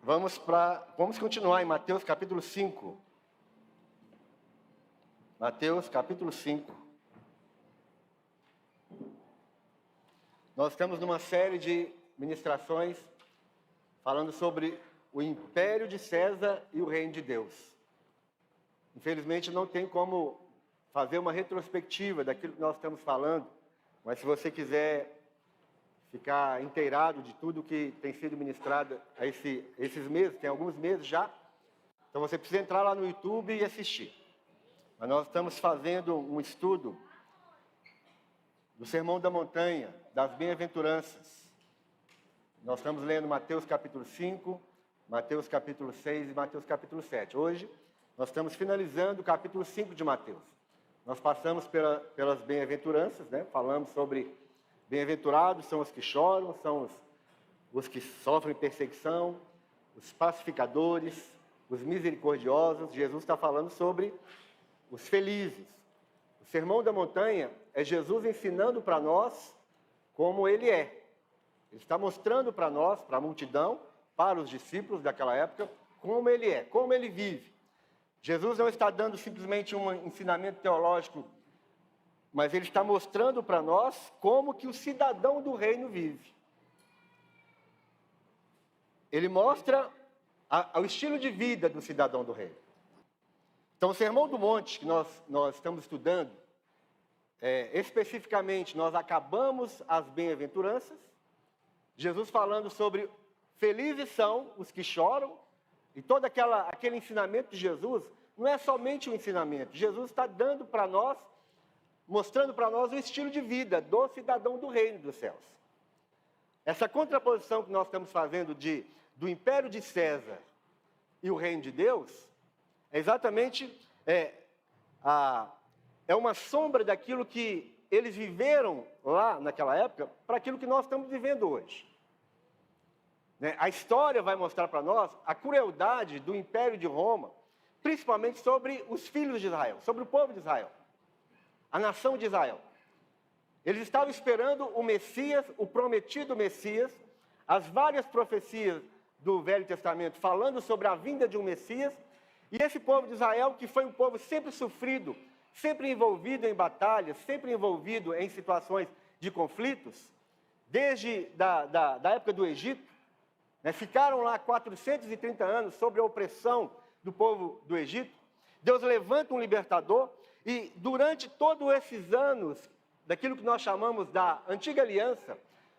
Vamos continuar em Mateus capítulo 5. Mateus capítulo 5. Nós estamos numa série de ministrações falando sobre o império de César e o reino de Deus. Infelizmente não tem como fazer uma retrospectiva daquilo que nós estamos falando, mas se você quiser ficar inteirado de tudo que tem sido ministrado esses meses, tem alguns meses já, então você precisa entrar lá no YouTube e assistir. Mas nós estamos fazendo um estudo do Sermão da Montanha, das Bem-aventuranças. Nós estamos lendo Mateus capítulo 5, Mateus capítulo 6 e Mateus capítulo 7. Hoje nós estamos finalizando o capítulo 5 de Mateus. Nós passamos pelas bem-aventuranças, né? Falamos sobre bem-aventurados são os que choram, são os que sofrem perseguição, os pacificadores, os misericordiosos. Jesus está falando sobre os felizes. O Sermão da Montanha é Jesus ensinando para nós como Ele é. Ele está mostrando para nós, para a multidão, para os discípulos daquela época, como Ele é, como Ele vive. Jesus não está dando simplesmente um ensinamento teológico, mas Ele está mostrando para nós como que o cidadão do reino vive. Ele mostra o estilo de vida do cidadão do reino. Então, o Sermão do Monte, que nós estamos estudando, especificamente, nós acabamos as bem-aventuranças, Jesus falando sobre felizes são os que choram, e todo aquele ensinamento de Jesus não é somente um ensinamento. Jesus está dando para nós, mostrando para nós o estilo de vida do cidadão do reino dos céus. Essa contraposição que nós estamos fazendo do império de César e o reino de Deus, é exatamente uma sombra daquilo que eles viveram lá naquela época para aquilo que nós estamos vivendo hoje. A história vai mostrar para nós a crueldade do império de Roma, principalmente sobre os filhos de Israel, sobre o povo de Israel, a nação de Israel. Eles estavam esperando o Messias, o prometido Messias, as várias profecias do Velho Testamento falando sobre a vinda de um Messias, e esse povo de Israel, que foi um povo sempre sofrido, sempre envolvido em batalhas, sempre envolvido em situações de conflitos, desde da época do Egito, ficaram lá 430 anos sob a opressão do povo do Egito. Deus levanta um libertador, e durante todos esses anos, daquilo que nós chamamos da antiga aliança,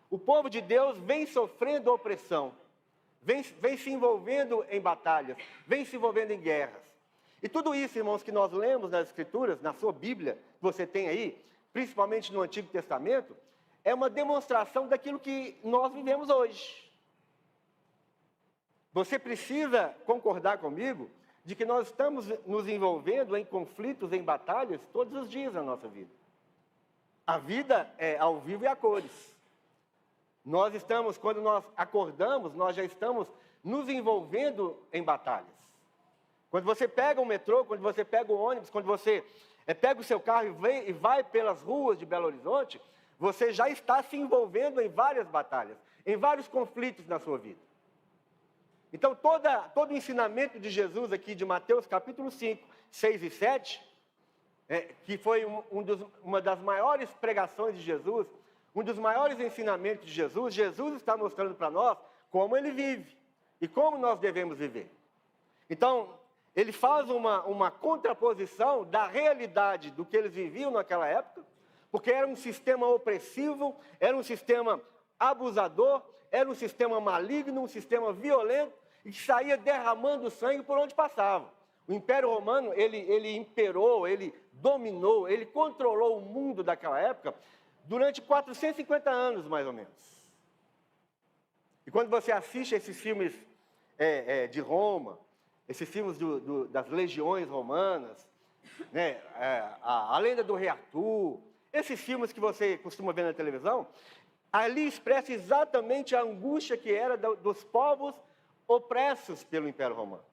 o povo de Deus vem sofrendo opressão, vem se envolvendo em batalhas, vem se envolvendo em guerras. E tudo isso, irmãos, que nós lemos nas Escrituras, na sua Bíblia, que você tem aí, principalmente no Antigo Testamento, é uma demonstração daquilo que nós vivemos hoje. Você precisa concordar comigo de que nós estamos nos envolvendo em conflitos, em batalhas, todos os dias na nossa vida. A vida é ao vivo e a cores. Nós estamos, quando nós acordamos, nós já estamos nos envolvendo em batalhas. Quando você pega o metrô, quando você pega o ônibus, quando você pega o seu carro e vai pelas ruas de Belo Horizonte, você já está se envolvendo em várias batalhas, em vários conflitos na sua vida. Então, todo o ensinamento de Jesus aqui de Mateus capítulo 5, 6 e 7, que foi uma das maiores pregações de Jesus, um dos maiores ensinamentos de Jesus, Jesus está mostrando para nós como Ele vive e como nós devemos viver. Então, Ele faz uma contraposição da realidade do que eles viviam naquela época, porque era um sistema opressivo, era um sistema abusador, era um sistema maligno, um sistema violento, e que saía derramando sangue por onde passava. O Império Romano, ele imperou, ele dominou, ele controlou o mundo daquela época durante 450 anos, mais ou menos. E quando você assiste esses filmes de Roma, esses filmes das legiões romanas, a Lenda do Rei Arthur, esses filmes que você costuma ver na televisão, ali expressa exatamente a angústia que era dos povos opressos pelo Império Romano.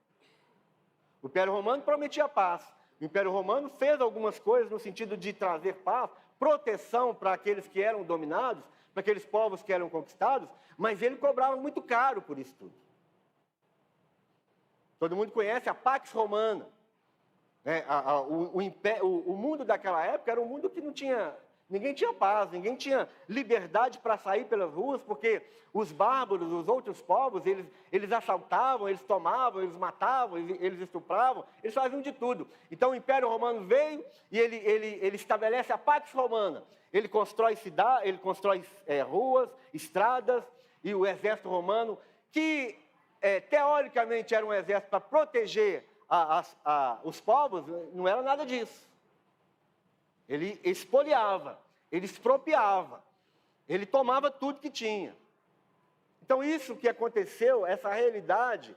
O Império Romano prometia paz. O Império Romano fez algumas coisas no sentido de trazer paz, proteção para aqueles que eram dominados, para aqueles povos que eram conquistados, mas ele cobrava muito caro por isso tudo. Todo mundo conhece a Pax Romana. Né? O mundo daquela época era um mundo que ninguém tinha paz, ninguém tinha liberdade para sair pelas ruas, porque os bárbaros, os outros povos, eles assaltavam, eles tomavam, eles matavam, eles estupravam, eles faziam de tudo. Então o Império Romano veio e ele estabelece a Pax Romana. Ele constrói ruas, estradas, e o exército romano, que teoricamente era um exército para proteger os povos, não era nada disso. Ele expoliava, ele expropriava, ele tomava tudo que tinha. Então isso que aconteceu, essa realidade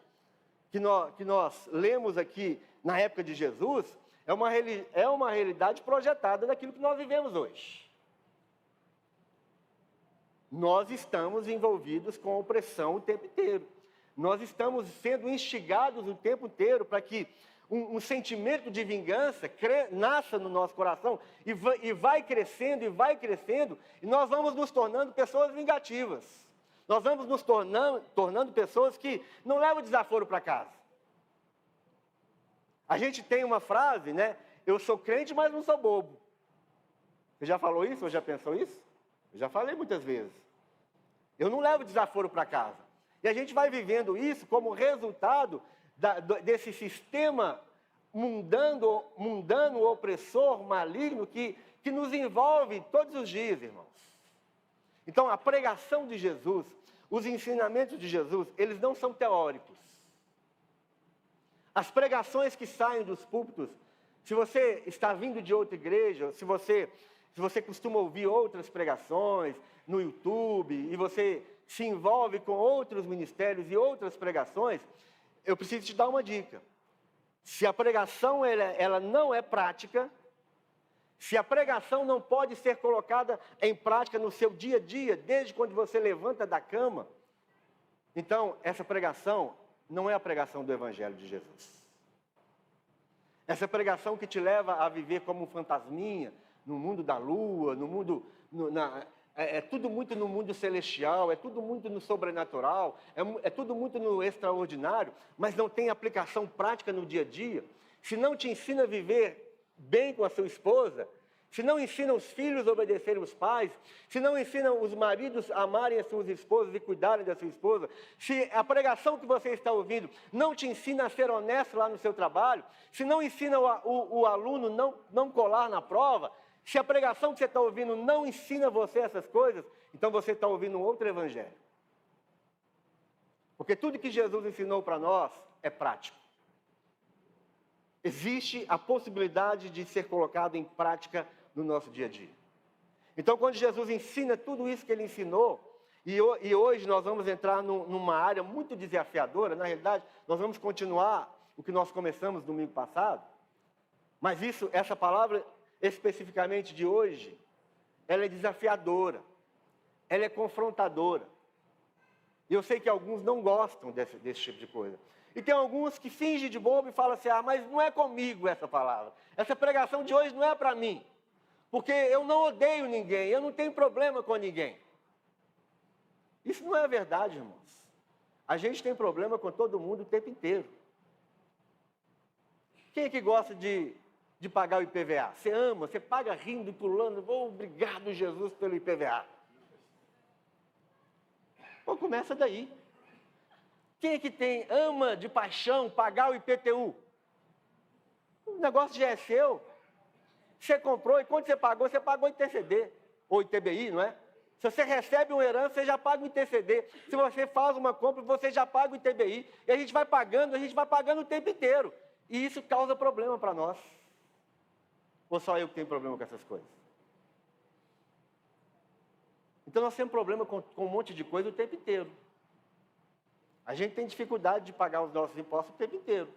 que nós lemos aqui na época de Jesus, é uma realidade projetada daquilo que nós vivemos hoje. Nós estamos envolvidos com opressão o tempo inteiro. Nós estamos sendo instigados o tempo inteiro para que um sentimento de vingança nasça no nosso coração e vai crescendo, e nós vamos nos tornando pessoas vingativas. Nós vamos nos tornando pessoas que não levam desaforo para casa. A gente tem uma frase, né? Eu sou crente, mas não sou bobo. Você já falou isso ou já pensou isso? Eu já falei muitas vezes. Eu não levo desaforo para casa. E a gente vai vivendo isso como resultado desse sistema mundano, opressor, maligno, que nos envolve todos os dias, irmãos. Então, a pregação de Jesus, os ensinamentos de Jesus, eles não são teóricos. As pregações que saem dos púlpitos, se você está vindo de outra igreja, se você costuma ouvir outras pregações no YouTube, e você se envolve com outros ministérios e outras pregações, eu preciso te dar uma dica. Se a pregação ela não é prática, se a pregação não pode ser colocada em prática no seu dia a dia, desde quando você levanta da cama, então essa pregação não é a pregação do Evangelho de Jesus. Essa pregação que te leva a viver como um fantasminha, no mundo da lua, é tudo muito no mundo celestial, é tudo muito no sobrenatural, é tudo muito no extraordinário, mas não tem aplicação prática no dia a dia. Se não te ensina a viver bem com a sua esposa, se não ensina os filhos a obedecerem os pais, se não ensina os maridos a amarem as suas esposas e cuidarem da sua esposa, se a pregação que você está ouvindo não te ensina a ser honesto lá no seu trabalho, se não ensina o aluno não colar na prova, se a pregação que você está ouvindo não ensina você essas coisas, então você está ouvindo um outro evangelho. Porque tudo que Jesus ensinou para nós é prático. Existe a possibilidade de ser colocado em prática no nosso dia a dia. Então, quando Jesus ensina tudo isso que ele ensinou, e hoje nós vamos entrar numa área muito desafiadora, na realidade, nós vamos continuar o que nós começamos domingo passado, mas essa palavra especificamente de hoje, ela é desafiadora, ela é confrontadora. E eu sei que alguns não gostam desse tipo de coisa. E tem alguns que fingem de bobo e falam assim, mas não é comigo essa palavra. Essa pregação de hoje não é para mim. Porque eu não odeio ninguém, eu não tenho problema com ninguém. Isso não é verdade, irmãos. A gente tem problema com todo mundo o tempo inteiro. Quem é que gosta de pagar o IPVA? Você ama, você paga rindo e pulando. Obrigado, Jesus, pelo IPVA. Pô, começa daí. Quem é que ama de paixão pagar o IPTU? O negócio já é seu. Você comprou e quando você pagou ITCD, ou ITBI, não é? Se você recebe uma herança, você já paga o ITCD. Se você faz uma compra, você já paga o ITBI. E a gente vai pagando o tempo inteiro. E isso causa problema para nós. Ou só eu que tenho problema com essas coisas? Então nós temos problema com um monte de coisa o tempo inteiro. A gente tem dificuldade de pagar os nossos impostos o tempo inteiro.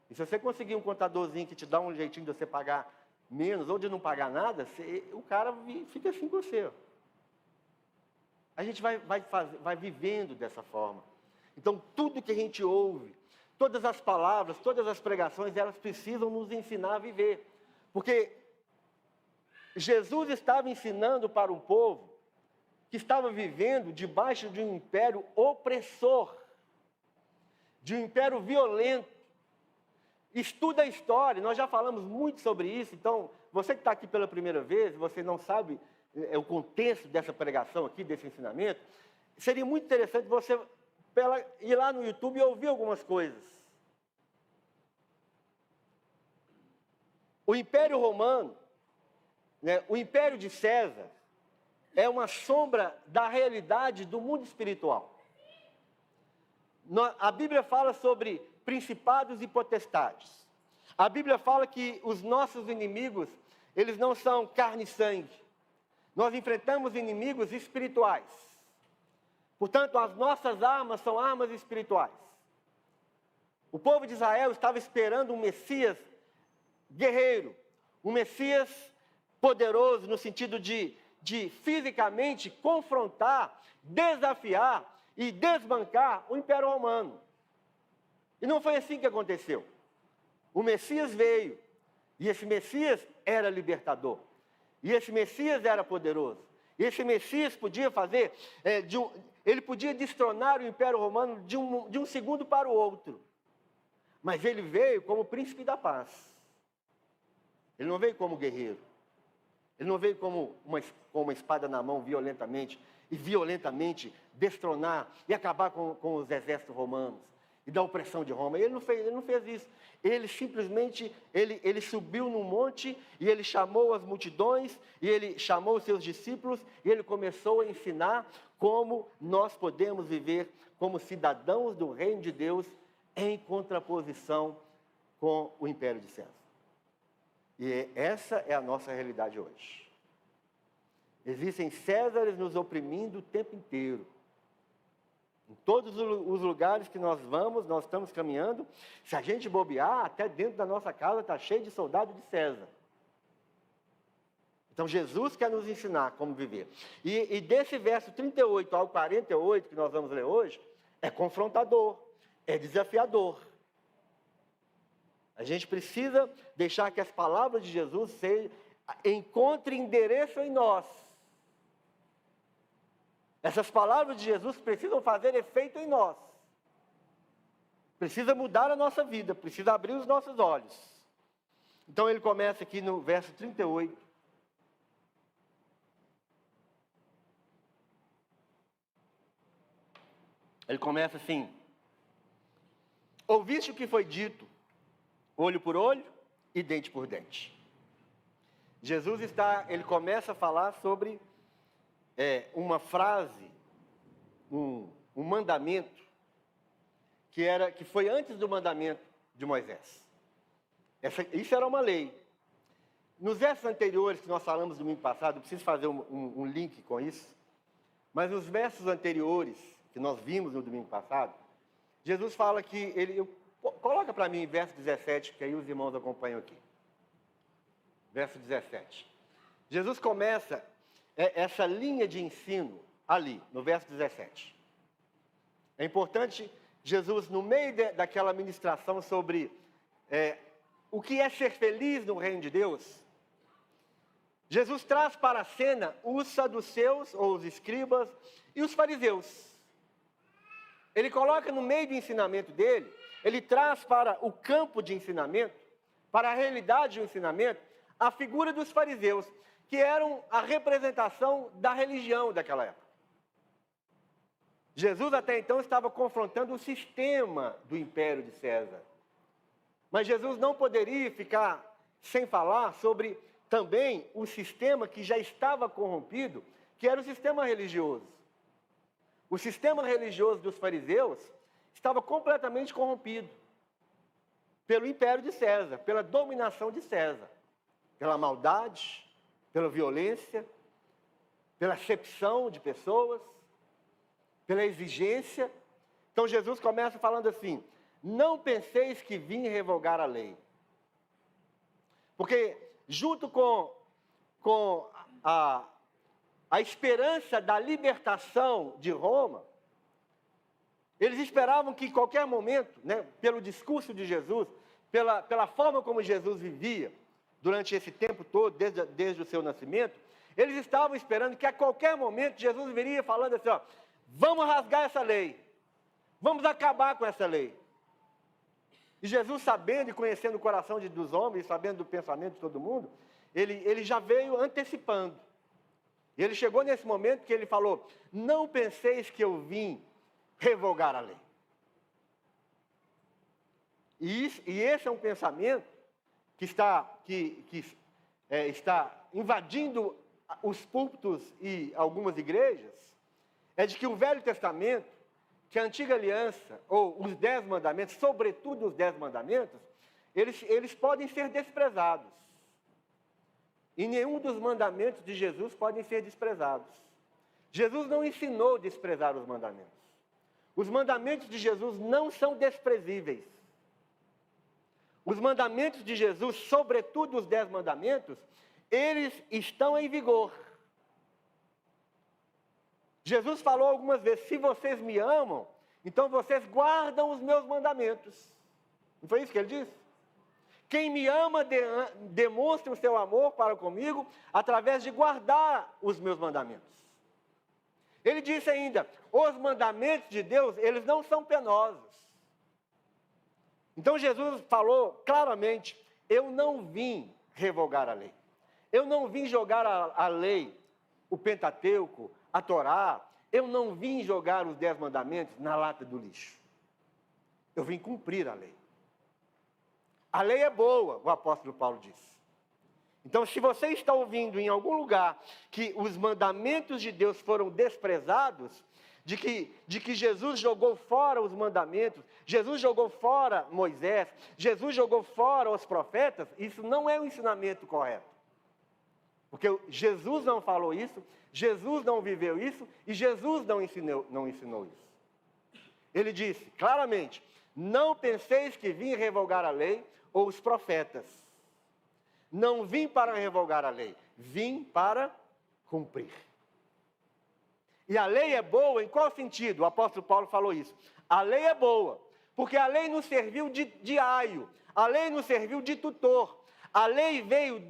E se você conseguir um contadorzinho que te dá um jeitinho de você pagar menos ou de não pagar nada, o cara fica assim com você. A gente vai vivendo dessa forma. Então tudo que a gente ouve, todas as palavras, todas as pregações, elas precisam nos ensinar a viver. Porque Jesus estava ensinando para um povo que estava vivendo debaixo de um império opressor, de um império violento, estuda a história, nós já falamos muito sobre isso, então, você que está aqui pela primeira vez, você não sabe o contexto dessa pregação aqui, desse ensinamento, seria muito interessante você ir lá no YouTube e ouvir algumas coisas. O Império Romano, né, o Império de César, é uma sombra da realidade do mundo espiritual. A Bíblia fala sobre principados e potestades. A Bíblia fala que os nossos inimigos, eles não são carne e sangue. Nós enfrentamos inimigos espirituais. Portanto, as nossas armas são armas espirituais. O povo de Israel estava esperando um Messias guerreiro, um Messias poderoso no sentido de fisicamente confrontar, desafiar e desbancar o Império Romano. E não foi assim que aconteceu. O Messias veio, e esse Messias era libertador, e esse Messias era poderoso, e esse Messias podia fazer, ele podia destronar o Império Romano de um segundo para o outro, mas ele veio como príncipe da paz. Ele não veio como guerreiro, ele não veio com uma espada na mão violentamente destronar e acabar com os exércitos romanos e da opressão de Roma. Ele não fez isso. Ele simplesmente, ele subiu num monte e ele chamou as multidões e ele chamou os seus discípulos e ele começou a ensinar como nós podemos viver como cidadãos do reino de Deus em contraposição com o Império de César. E essa é a nossa realidade hoje. Existem Césares nos oprimindo o tempo inteiro. Em todos os lugares que nós vamos, nós estamos caminhando. Se a gente bobear, até dentro da nossa casa está cheio de soldado de César. Então Jesus quer nos ensinar como viver. E desse verso 38 ao 48 que nós vamos ler hoje, é confrontador, é desafiador. A gente precisa deixar que as palavras de Jesus encontrem endereço em nós. Essas palavras de Jesus precisam fazer efeito em nós. Precisa mudar a nossa vida, precisa abrir os nossos olhos. Então ele começa aqui no verso 38. Ele começa assim: ouviste o que foi dito, olho por olho e dente por dente. Jesus ele começa a falar sobre uma frase, um mandamento, que foi antes do mandamento de Moisés. Isso era uma lei. Nos versos anteriores que nós falamos no domingo passado, eu preciso fazer um link com isso, mas nos versos anteriores que nós vimos no domingo passado, Jesus fala que coloca para mim verso 17, que aí os irmãos acompanham aqui. Verso 17. Jesus começa essa linha de ensino ali, no verso 17. É importante, Jesus, no meio daquela ministração sobre o que é ser feliz no reino de Deus, Jesus traz para a cena os saduceus, ou os escribas, e os fariseus. Ele coloca no meio do ensinamento dele, ele traz para o campo de ensinamento, para a realidade do ensinamento, a figura dos fariseus, que eram a representação da religião daquela época. Jesus até então estava confrontando o sistema do Império de César. Mas Jesus não poderia ficar sem falar sobre também o sistema que já estava corrompido, que era o sistema religioso. O sistema religioso dos fariseus estava completamente corrompido pelo Império de César, pela dominação de César, pela maldade, pela violência, pela acepção de pessoas, pela exigência. Então Jesus começa falando assim: não penseis que vim revogar a lei. Porque junto com a esperança da libertação de Roma, eles esperavam que em qualquer momento, né, pelo discurso de Jesus, pela forma como Jesus vivia durante esse tempo todo, desde o seu nascimento, eles estavam esperando que a qualquer momento Jesus viria falando assim: ó, vamos rasgar essa lei, vamos acabar com essa lei. E Jesus, sabendo e conhecendo o coração dos homens, sabendo do pensamento de todo mundo, ele já veio antecipando. E ele chegou nesse momento que ele falou: não penseis que eu vim revogar a lei. E esse é um pensamento que está invadindo os púlpitos e algumas igrejas, é de que o Velho Testamento, que a Antiga Aliança, ou os 10 mandamentos, sobretudo os 10 mandamentos, eles podem ser desprezados. E nenhum dos mandamentos de Jesus podem ser desprezados. Jesus não ensinou a desprezar os mandamentos. Os mandamentos de Jesus não são desprezíveis. Os mandamentos de Jesus, sobretudo os 10 mandamentos, eles estão em vigor. Jesus falou algumas vezes: se vocês me amam, então vocês guardam os meus mandamentos. Não foi isso que ele disse? Quem me ama demonstra o seu amor para comigo através de guardar os meus mandamentos. Ele disse ainda: os mandamentos de Deus, eles não são penosos. Então Jesus falou claramente: eu não vim revogar a lei. Eu não vim jogar a lei, o Pentateuco, a Torá. Eu não vim jogar os 10 mandamentos na lata do lixo. Eu vim cumprir a lei. A lei é boa, o apóstolo Paulo diz. Então, se você está ouvindo em algum lugar que os mandamentos de Deus foram desprezados, de que Jesus jogou fora os mandamentos, Jesus jogou fora Moisés, Jesus jogou fora os profetas, isso não é o ensinamento correto. Porque Jesus não falou isso, Jesus não viveu isso e Jesus não ensinou isso. Ele disse claramente: não penseis que vim revogar a lei ou os profetas. Não vim para revogar a lei, vim para cumprir. E a lei é boa em qual sentido? O apóstolo Paulo falou isso. A lei é boa, porque a lei nos serviu de aio, a lei nos serviu de tutor. A lei veio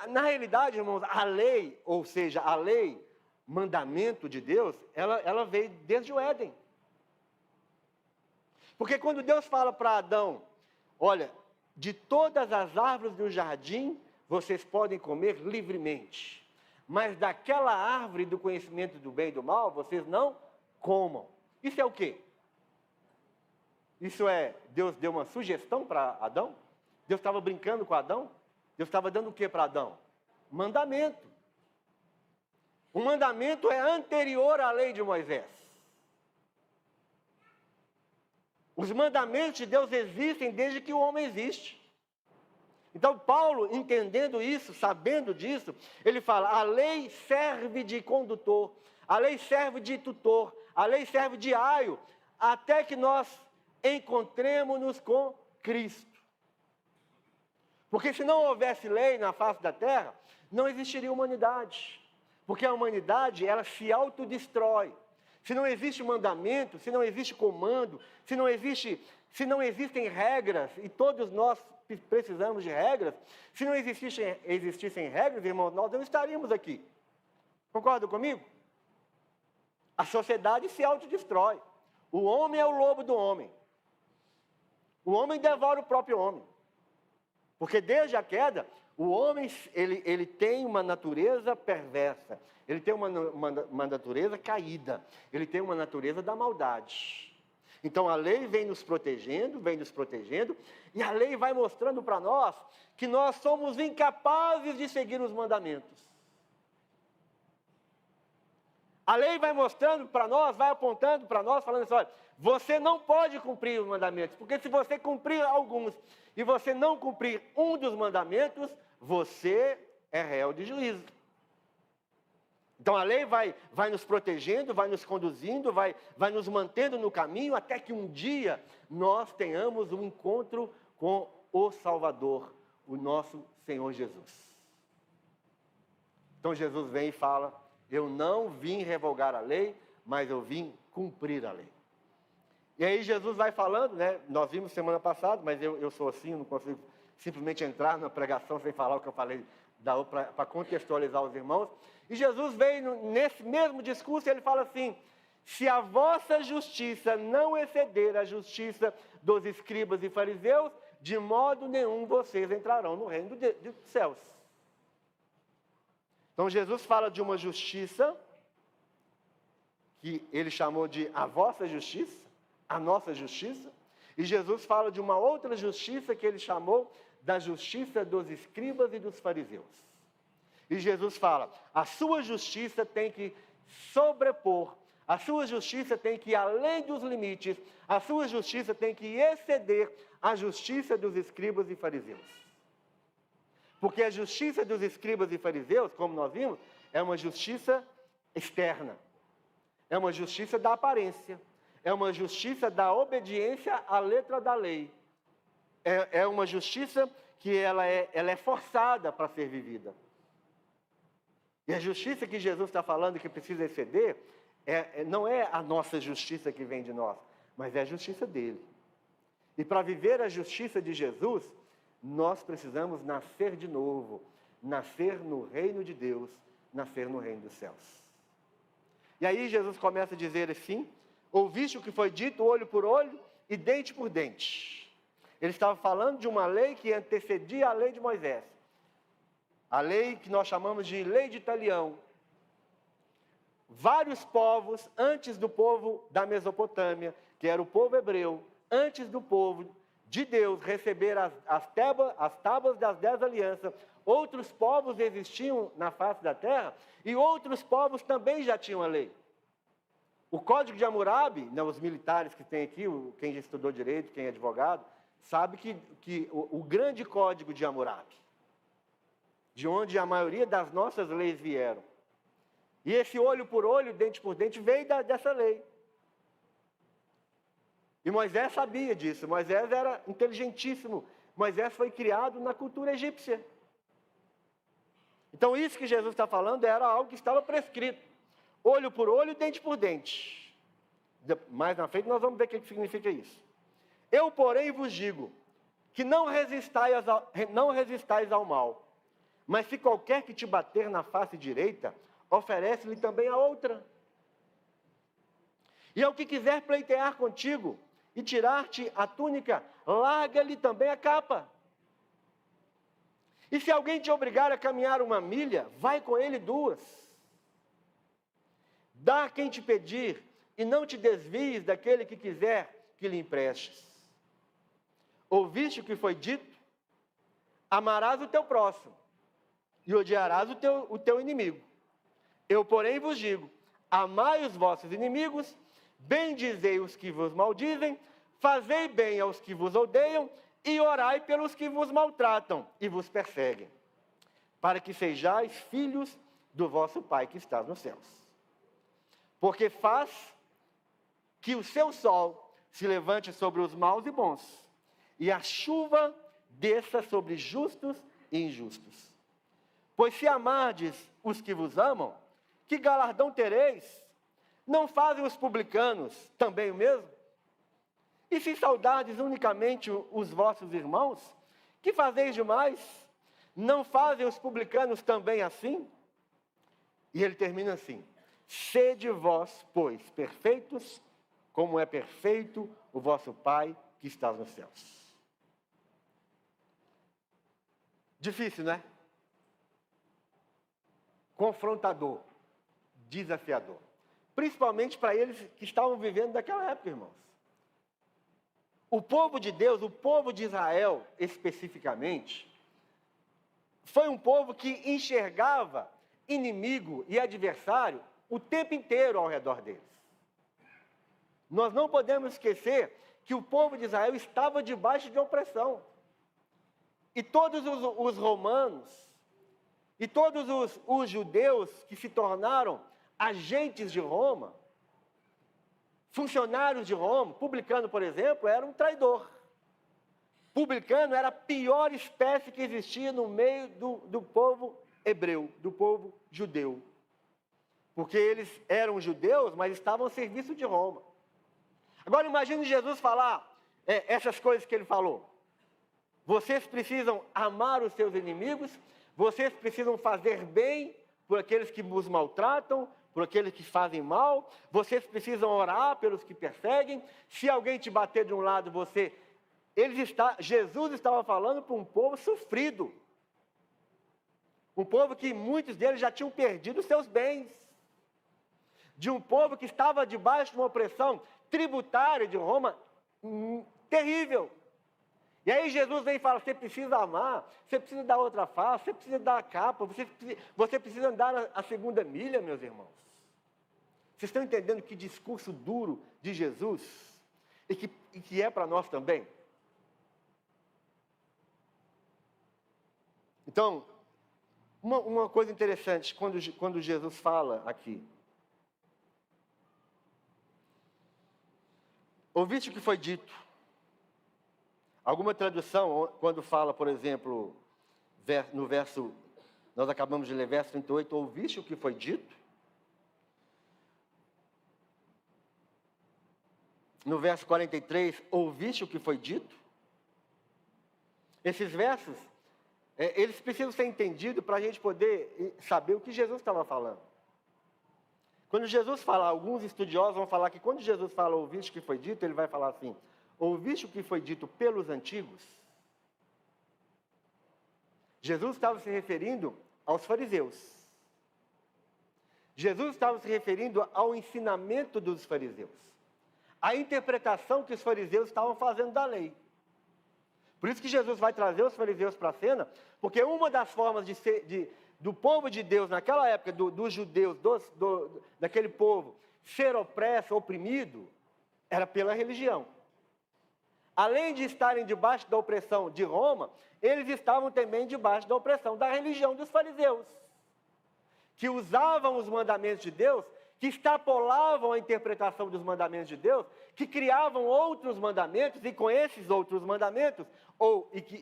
na realidade, irmãos, a lei, ou seja, a lei, mandamento de Deus, ela veio desde o Éden. Porque quando Deus fala para Adão: olha, de todas as árvores do jardim, vocês podem comer livremente, mas daquela árvore do conhecimento do bem e do mal, vocês não comam. Isso é o quê? Isso é, Deus deu uma sugestão para Adão? Deus estava brincando com Adão? Deus estava dando o que para Adão? Mandamento. O mandamento é anterior à lei de Moisés. Os mandamentos de Deus existem desde que o homem existe. Então Paulo, entendendo isso, sabendo disso, ele fala: a lei serve de condutor, a lei serve de tutor, a lei serve de aio, até que nós encontremos-nos com Cristo. Porque se não houvesse lei na face da terra, não existiria humanidade. Porque a humanidade, ela se autodestrói. Se não existe mandamento, se não existe comando, se não existem regras, e todos nós precisamos de regras, se não existissem regras, irmãos, nós não estaríamos aqui. Concordam comigo? A sociedade se autodestrói. O homem é o lobo do homem. O homem devora o próprio homem. Porque desde a queda, o homem ele tem uma natureza perversa, ele tem uma natureza caída, ele tem uma natureza da maldade. Então a lei vem nos protegendo, e a lei vai mostrando para nós que nós somos incapazes de seguir os mandamentos. A lei vai mostrando para nós, vai apontando para nós, falando assim: olha, você não pode cumprir os mandamentos, porque se você cumprir alguns e você não cumprir um dos mandamentos, você é réu de juízo. Então a lei vai nos protegendo, vai nos conduzindo, vai nos mantendo no caminho, até que um dia nós tenhamos um encontro com o Salvador, o nosso Senhor Jesus. Então Jesus vem e fala: eu não vim revogar a lei, mas eu vim cumprir a lei. E aí Jesus vai falando, né? Nós vimos semana passada, mas eu sou assim, eu não consigo simplesmente entrar na pregação sem falar o que eu falei, para contextualizar os irmãos. E Jesus veio nesse mesmo discurso e ele fala assim: se a vossa justiça não exceder a justiça dos escribas e fariseus, de modo nenhum vocês entrarão no reino dos céus. Então Jesus fala de uma justiça que ele chamou de a vossa justiça, a nossa justiça, e Jesus fala de uma outra justiça que ele chamou da justiça dos escribas e dos fariseus. E Jesus fala, a sua justiça tem que sobrepor, a sua justiça tem que ir além dos limites, a sua justiça tem que exceder a justiça dos escribas e fariseus. Porque a justiça dos escribas e fariseus, como nós vimos, é uma justiça externa. É uma justiça da aparência. É uma justiça da obediência à letra da lei. É uma justiça que ela é forçada para ser vivida. E a justiça que Jesus está falando que precisa exceder, não é a nossa justiça que vem de nós, mas é a justiça dele. E para viver a justiça de Jesus, nós precisamos nascer de novo, nascer no reino de Deus, nascer no reino dos céus. E aí Jesus começa a dizer assim, ouviste o que foi dito, olho por olho e dente por dente. Ele estava falando de uma lei que antecedia a lei de Moisés. A lei que nós chamamos de lei de Italião. Vários povos, antes do povo da Mesopotâmia, que era o povo hebreu, antes do povo de Deus receber as tábuas das 10 alianças, outros povos existiam na face da terra e outros povos também já tinham a lei. O Código de Hammurabi, os militares que tem aqui, quem já estudou direito, quem é advogado, sabe que o grande Código de Hammurabi, de onde a maioria das nossas leis vieram. E esse olho por olho, dente por dente, veio dessa lei. E Moisés sabia disso, Moisés era inteligentíssimo. Moisés foi criado na cultura egípcia. Então isso que Jesus está falando era algo que estava prescrito. Olho por olho, dente por dente. Mais na frente nós vamos ver o que significa isso. Eu, porém, vos digo, que não resistais ao mal. Mas se qualquer que te bater na face direita, oferece-lhe também a outra. E ao que quiser pleitear contigo e tirar-te a túnica, larga-lhe também a capa. E se alguém te obrigar a caminhar 1 milha, vai com ele 2. Dá a quem te pedir, e não te desvies daquele que quiser que lhe emprestes. Ouviste o que foi dito? Amarás o teu próximo, e odiarás o teu inimigo. Eu, porém, vos digo, amai os vossos inimigos, bendizei os que vos maldizem, fazei bem aos que vos odeiam, e orai pelos que vos maltratam e vos perseguem, para que sejais filhos do vosso Pai que está nos céus. Porque faz que o seu sol se levante sobre os maus e bons, e a chuva desça sobre justos e injustos. Pois se amardes os que vos amam, que galardão tereis? Não fazem os publicanos também o mesmo? E se saudardes unicamente os vossos irmãos, que fazeis demais? Não fazem os publicanos também assim? E ele termina assim, sede vós, pois, perfeitos, como é perfeito o vosso Pai que está nos céus. Difícil, né? Confrontador, desafiador. Principalmente para eles que estavam vivendo naquela época, irmãos. O povo de Deus, o povo de Israel, especificamente, foi um povo que enxergava inimigo e adversário o tempo inteiro ao redor deles. Nós não podemos esquecer que o povo de Israel estava debaixo de opressão. E todos os romanos, e todos os judeus que se tornaram agentes de Roma, funcionários de Roma, Publicano, por exemplo, era um traidor. Publicano era a pior espécie que existia no meio do povo hebreu, do povo judeu. Porque eles eram judeus, mas estavam ao serviço de Roma. Agora imagine Jesus falar essas coisas que ele falou. Vocês precisam amar os seus inimigos, vocês precisam fazer bem por aqueles que vos maltratam, por aqueles que fazem mal, vocês precisam orar pelos que perseguem. Se alguém te bater de um lado, Jesus estava falando para um povo sofrido. Um povo que muitos deles já tinham perdido seus bens. De um povo que estava debaixo de uma opressão tributária de Roma terrível. E aí Jesus vem e fala, você precisa amar, você precisa dar outra face, você precisa dar a capa, você precisa andar a segunda milha, meus irmãos. Vocês estão entendendo que discurso duro de Jesus e que é para nós também? Então, uma coisa interessante quando Jesus fala aqui. Ouviste o que foi dito. Alguma tradução, quando fala, por exemplo, no verso, nós acabamos de ler, verso 38, ouviste o que foi dito? No verso 43, ouviste o que foi dito? Esses versos, eles precisam ser entendidos para a gente poder saber o que Jesus estava falando. Quando Jesus fala, alguns estudiosos vão falar que quando Jesus fala ouviste o que foi dito, ele vai falar assim, ouviste o que foi dito pelos antigos? Jesus estava se referindo aos fariseus. Jesus estava se referindo ao ensinamento dos fariseus. A interpretação que os fariseus estavam fazendo da lei. Por isso que Jesus vai trazer os fariseus para a cena, porque uma das formas do povo de Deus naquela época, dos judeus, daquele povo, ser opresso, oprimido, era pela religião. Além de estarem debaixo da opressão de Roma, eles estavam também debaixo da opressão da religião dos fariseus, que usavam os mandamentos de Deus, que extrapolavam a interpretação dos mandamentos de Deus, que criavam outros mandamentos, e com esses outros mandamentos,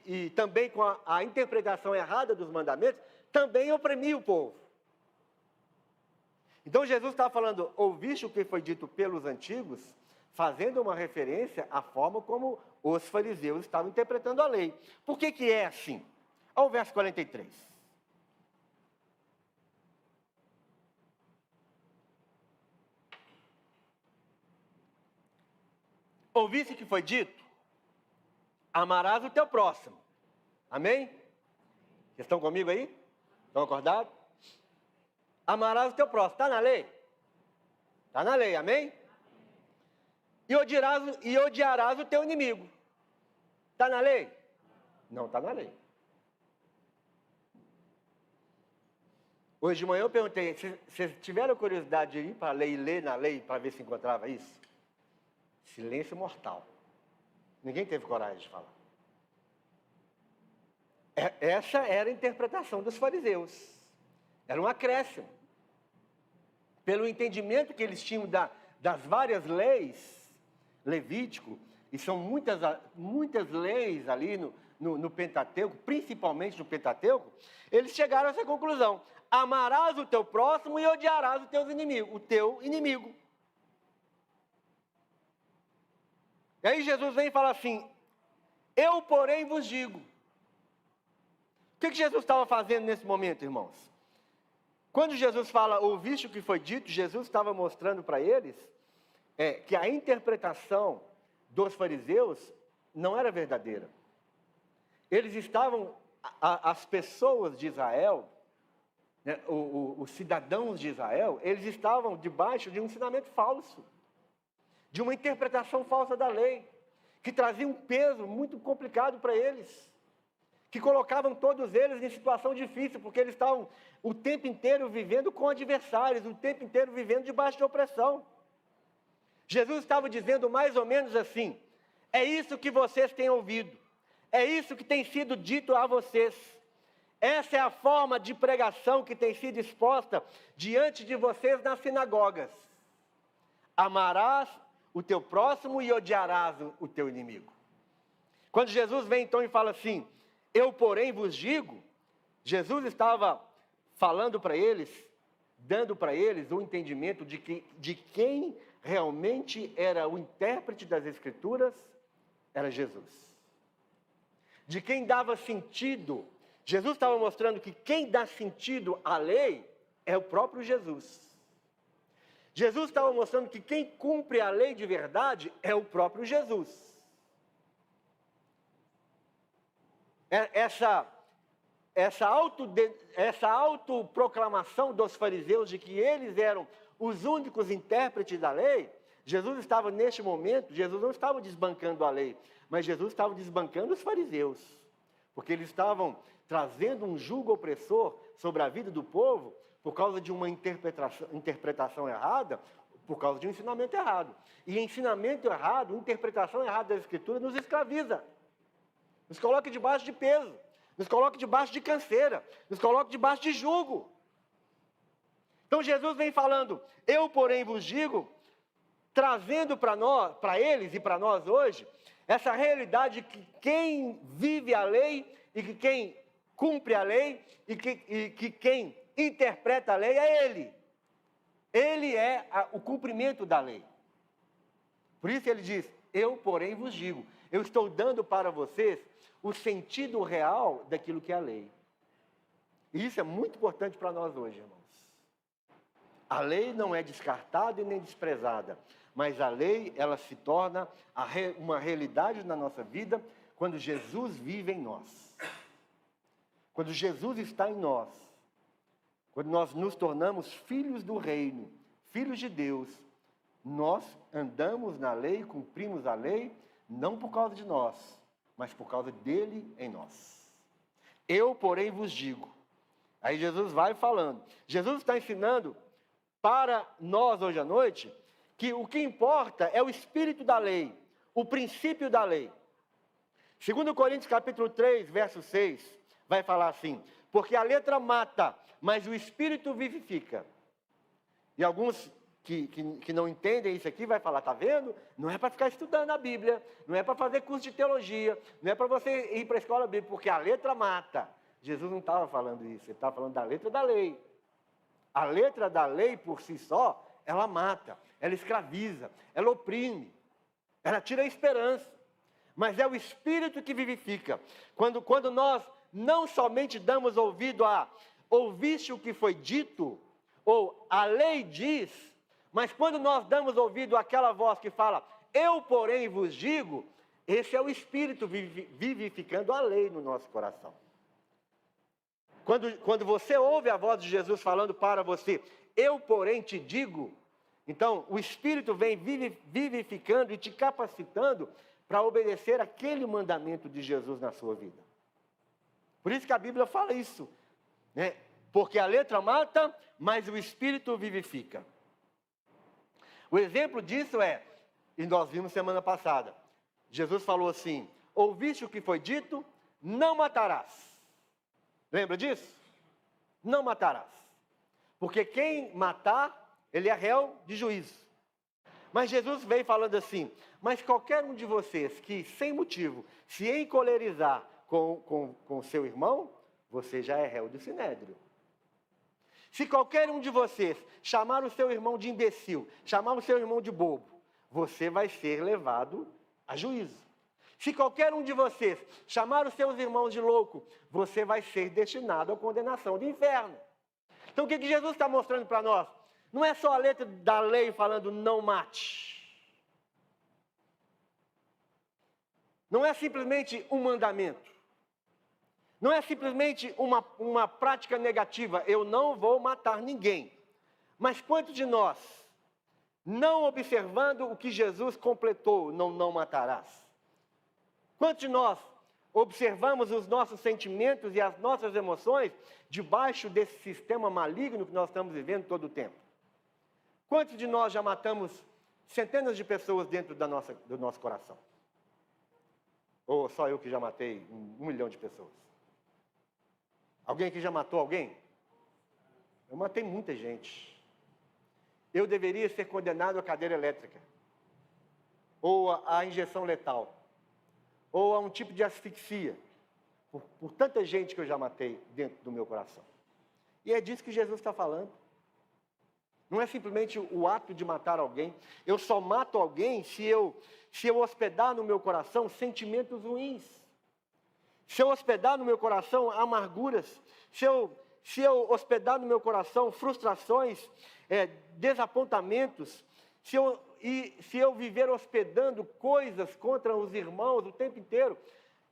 e também com a interpretação errada dos mandamentos, também oprimia o povo. Então Jesus estava falando, ouviste o que foi dito pelos antigos, fazendo uma referência à forma como os fariseus estavam interpretando a lei. Por que é assim? Ao verso 43. Ouviste o que foi dito? Amarás o teu próximo. Amém? Vocês estão comigo aí? Estão acordados? Amarás o teu próximo. Está na lei? Está na lei, amém? E odiarás o teu inimigo. Está na lei? Não está na lei. Hoje de manhã eu perguntei, vocês tiveram curiosidade de ir para a lei e ler na lei para ver se encontrava isso? Silêncio mortal. Ninguém teve coragem de falar. Essa era a interpretação dos fariseus. Era um acréscimo. Pelo entendimento que eles tinham das várias leis, Levítico, e são muitas leis ali no Pentateuco, principalmente no Pentateuco, eles chegaram a essa conclusão. Amarás o teu próximo e odiarás o teu inimigo. E aí Jesus vem e fala assim, eu porém vos digo. O que Jesus estava fazendo nesse momento, irmãos? Quando Jesus fala, ouviste o que foi dito, Jesus estava mostrando para eles que a interpretação dos fariseus não era verdadeira. Eles estavam, as pessoas de Israel, né, os cidadãos de Israel, eles estavam debaixo de um ensinamento falso, de uma interpretação falsa da lei, que trazia um peso muito complicado para eles, que colocavam todos eles em situação difícil, porque eles estavam o tempo inteiro vivendo com adversários, o tempo inteiro vivendo debaixo de opressão. Jesus estava dizendo mais ou menos assim, é isso que vocês têm ouvido, é isso que tem sido dito a vocês, essa é a forma de pregação que tem sido exposta diante de vocês nas sinagogas. Amarás o teu próximo e odiarás o teu inimigo. Quando Jesus vem então e fala assim, eu porém vos digo, Jesus estava falando para eles, dando para eles o entendimento de quem realmente era o intérprete das Escrituras, era Jesus. De quem dava sentido, Jesus estava mostrando que quem dá sentido à lei é o próprio Jesus. Jesus estava mostrando que quem cumpre a lei de verdade é o próprio Jesus. Essa autoproclamação dos fariseus de que eles eram os únicos intérpretes da lei, Jesus estava neste momento, Jesus não estava desbancando a lei, mas Jesus estava desbancando os fariseus, porque eles estavam trazendo um jugo opressor sobre a vida do povo por causa de uma interpretação errada, por causa de um ensinamento errado. E ensinamento errado, interpretação errada da Escritura nos escraviza, nos coloca debaixo de peso, nos coloca debaixo de canseira, nos coloca debaixo de jugo. Então Jesus vem falando, eu porém vos digo, trazendo para nós, para eles e para nós hoje, essa realidade que quem vive a lei e que quem cumpre a lei e que quem interpreta a lei é Ele. Ele é o cumprimento da lei. Por isso ele diz, eu porém vos digo, eu estou dando para vocês o sentido real daquilo que é a lei. E isso é muito importante para nós hoje, irmãos. A lei não é descartada e nem desprezada, mas a lei, ela se torna uma realidade na nossa vida quando Jesus vive em nós. Quando Jesus está em nós, quando nós nos tornamos filhos do reino, filhos de Deus, nós andamos na lei, cumprimos a lei, não por causa de nós, mas por causa dele em nós. Eu, porém, vos digo. Aí Jesus vai falando. Jesus está ensinando para nós hoje à noite que o que importa é o espírito da lei, o princípio da lei. 2 Coríntios capítulo 3, verso 6, vai falar assim, porque a letra mata, mas o espírito vivifica. E alguns que não entendem isso aqui vai falar, tá vendo? Não é para ficar estudando a Bíblia, não é para fazer curso de teologia, não é para você ir para a escola bíblica, porque a letra mata. Jesus não estava falando isso, ele estava falando da letra da lei. A letra da lei por si só, ela mata, ela escraviza, ela oprime, ela tira a esperança. Mas é o Espírito que vivifica. Quando nós não somente damos ouvido a ouviste o que foi dito, ou a lei diz, mas quando nós damos ouvido àquela voz que fala, eu porém vos digo, esse é o Espírito vivificando a lei no nosso coração. Quando você ouve a voz de Jesus falando para você, eu porém te digo, então o Espírito vem vivificando e te capacitando para obedecer aquele mandamento de Jesus na sua vida. Por isso que a Bíblia fala isso, né? Porque a letra mata, mas o Espírito vivifica. O exemplo disso e nós vimos semana passada, Jesus falou assim, ouviste o que foi dito, não matarás. Lembra disso? Não matarás. Porque quem matar, ele é réu de juízo. Mas Jesus veio falando assim, mas qualquer um de vocês que, sem motivo, se encolerizar com seu irmão, você já é réu do sinédrio. Se qualquer um de vocês chamar o seu irmão de imbecil, chamar o seu irmão de bobo, você vai ser levado a juízo. Se qualquer um de vocês chamar os seus irmãos de louco, você vai ser destinado à condenação do inferno. Então o que Jesus está mostrando para nós? Não é só a letra da lei falando não mate. Não é simplesmente um mandamento. Não é simplesmente uma prática negativa, eu não vou matar ninguém. Mas quantos de nós, não observando o que Jesus completou, não matarás? Quantos de nós observamos os nossos sentimentos e as nossas emoções debaixo desse sistema maligno que nós estamos vivendo todo o tempo? Quantos de nós já matamos centenas de pessoas dentro do nosso coração? Ou só eu que já matei 1 milhão de pessoas? Alguém aqui já matou alguém? Eu matei muita gente. Eu deveria ser condenado à cadeira elétrica, ou à injeção letal, ou a um tipo de asfixia, por tanta gente que eu já matei dentro do meu coração. E é disso que Jesus está falando. Não é simplesmente o ato de matar alguém. Eu só mato alguém se eu hospedar no meu coração sentimentos ruins. Se eu hospedar no meu coração amarguras. Se se eu hospedar no meu coração frustrações, desapontamentos, se eu viver hospedando coisas contra os irmãos o tempo inteiro,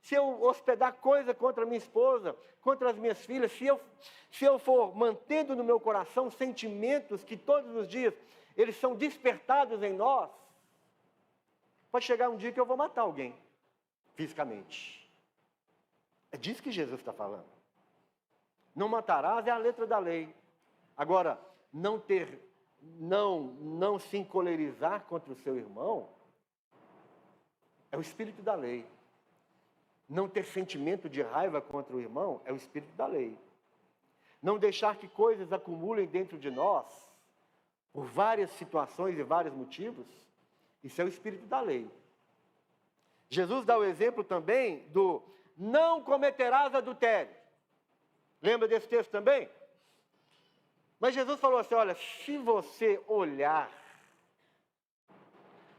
se eu hospedar coisa contra a minha esposa, contra as minhas filhas, se eu for mantendo no meu coração sentimentos que todos os dias eles são despertados em nós, pode chegar um dia que eu vou matar alguém, fisicamente. É disso que Jesus está falando. Não matarás é a letra da lei. Agora, não se encolerizar contra o seu irmão é o espírito da lei. Não ter sentimento de raiva contra o irmão é o espírito da lei. Não deixar que coisas acumulem dentro de nós, por várias situações e vários motivos, isso é o espírito da lei. Jesus dá o exemplo também do não cometerás adultério. Lembra desse texto também? Mas Jesus falou assim, olha, se você olhar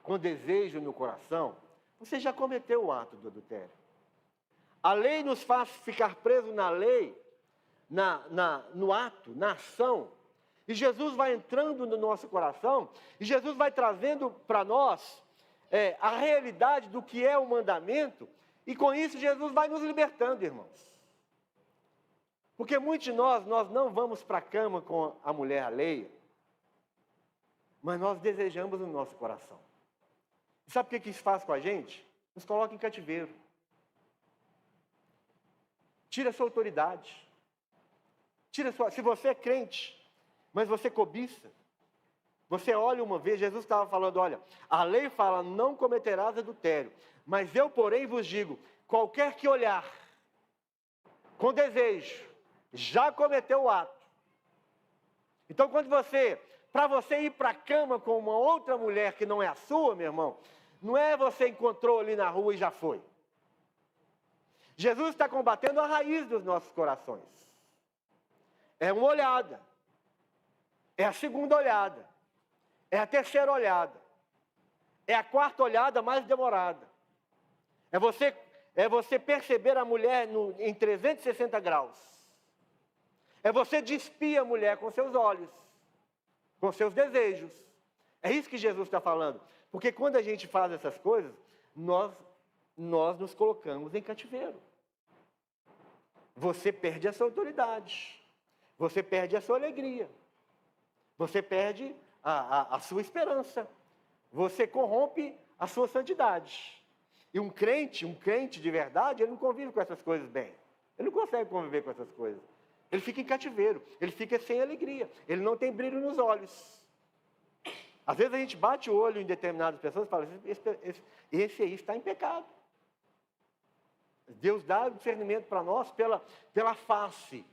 com desejo no coração, você já cometeu o ato do adultério. A lei nos faz ficar presos na lei, no ato, na ação. E Jesus vai entrando no nosso coração, e Jesus vai trazendo para nós a realidade do que é o mandamento, e com isso Jesus vai nos libertando, irmãos. Porque muitos de nós não vamos para a cama com a mulher alheia, mas nós desejamos no nosso coração. E sabe o que isso faz com a gente? Nos coloca em cativeiro. Tira a sua autoridade. Se você é crente, mas você cobiça, você olha uma vez, Jesus estava falando, olha, a lei fala, não cometerás adultério, mas eu, porém, vos digo, qualquer que olhar com desejo, já cometeu o ato. Então, para você ir para a cama com uma outra mulher que não é a sua, meu irmão, não é você encontrou ali na rua e já foi. Jesus está combatendo a raiz dos nossos corações. É uma olhada. É a segunda olhada. É a terceira olhada. É a quarta olhada mais demorada. É você perceber a mulher em 360 graus. É você despir a mulher com seus olhos, com seus desejos. É isso que Jesus está falando. Porque quando a gente faz essas coisas, nós nos colocamos em cativeiro. Você perde a sua autoridade. Você perde a sua alegria. Você perde a sua esperança. Você corrompe a sua santidade. E um crente de verdade, ele não convive com essas coisas bem. Ele não consegue conviver com essas coisas. Ele fica em cativeiro, ele fica sem alegria, ele não tem brilho nos olhos. Às vezes a gente bate o olho em determinadas pessoas e fala, esse aí está em pecado. Deus dá o discernimento para nós pela face,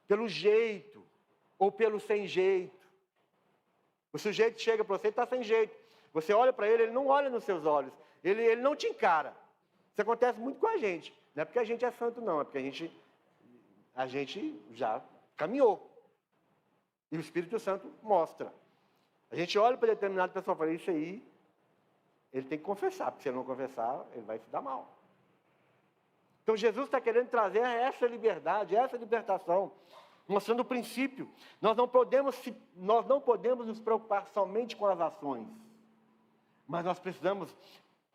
pelo jeito, ou pelo sem jeito. O sujeito chega para você e está sem jeito. Você olha para ele não olha nos seus olhos, ele não te encara. Isso acontece muito com a gente. Não é porque a gente é santo, não, é porque a gente já caminhou. E o Espírito Santo mostra. A gente olha para determinada pessoa e fala, isso aí, ele tem que confessar, porque se ele não confessar, ele vai se dar mal. Então Jesus está querendo trazer essa liberdade, essa libertação, mostrando o princípio. Nós não podemos nos preocupar somente com as ações, mas nós precisamos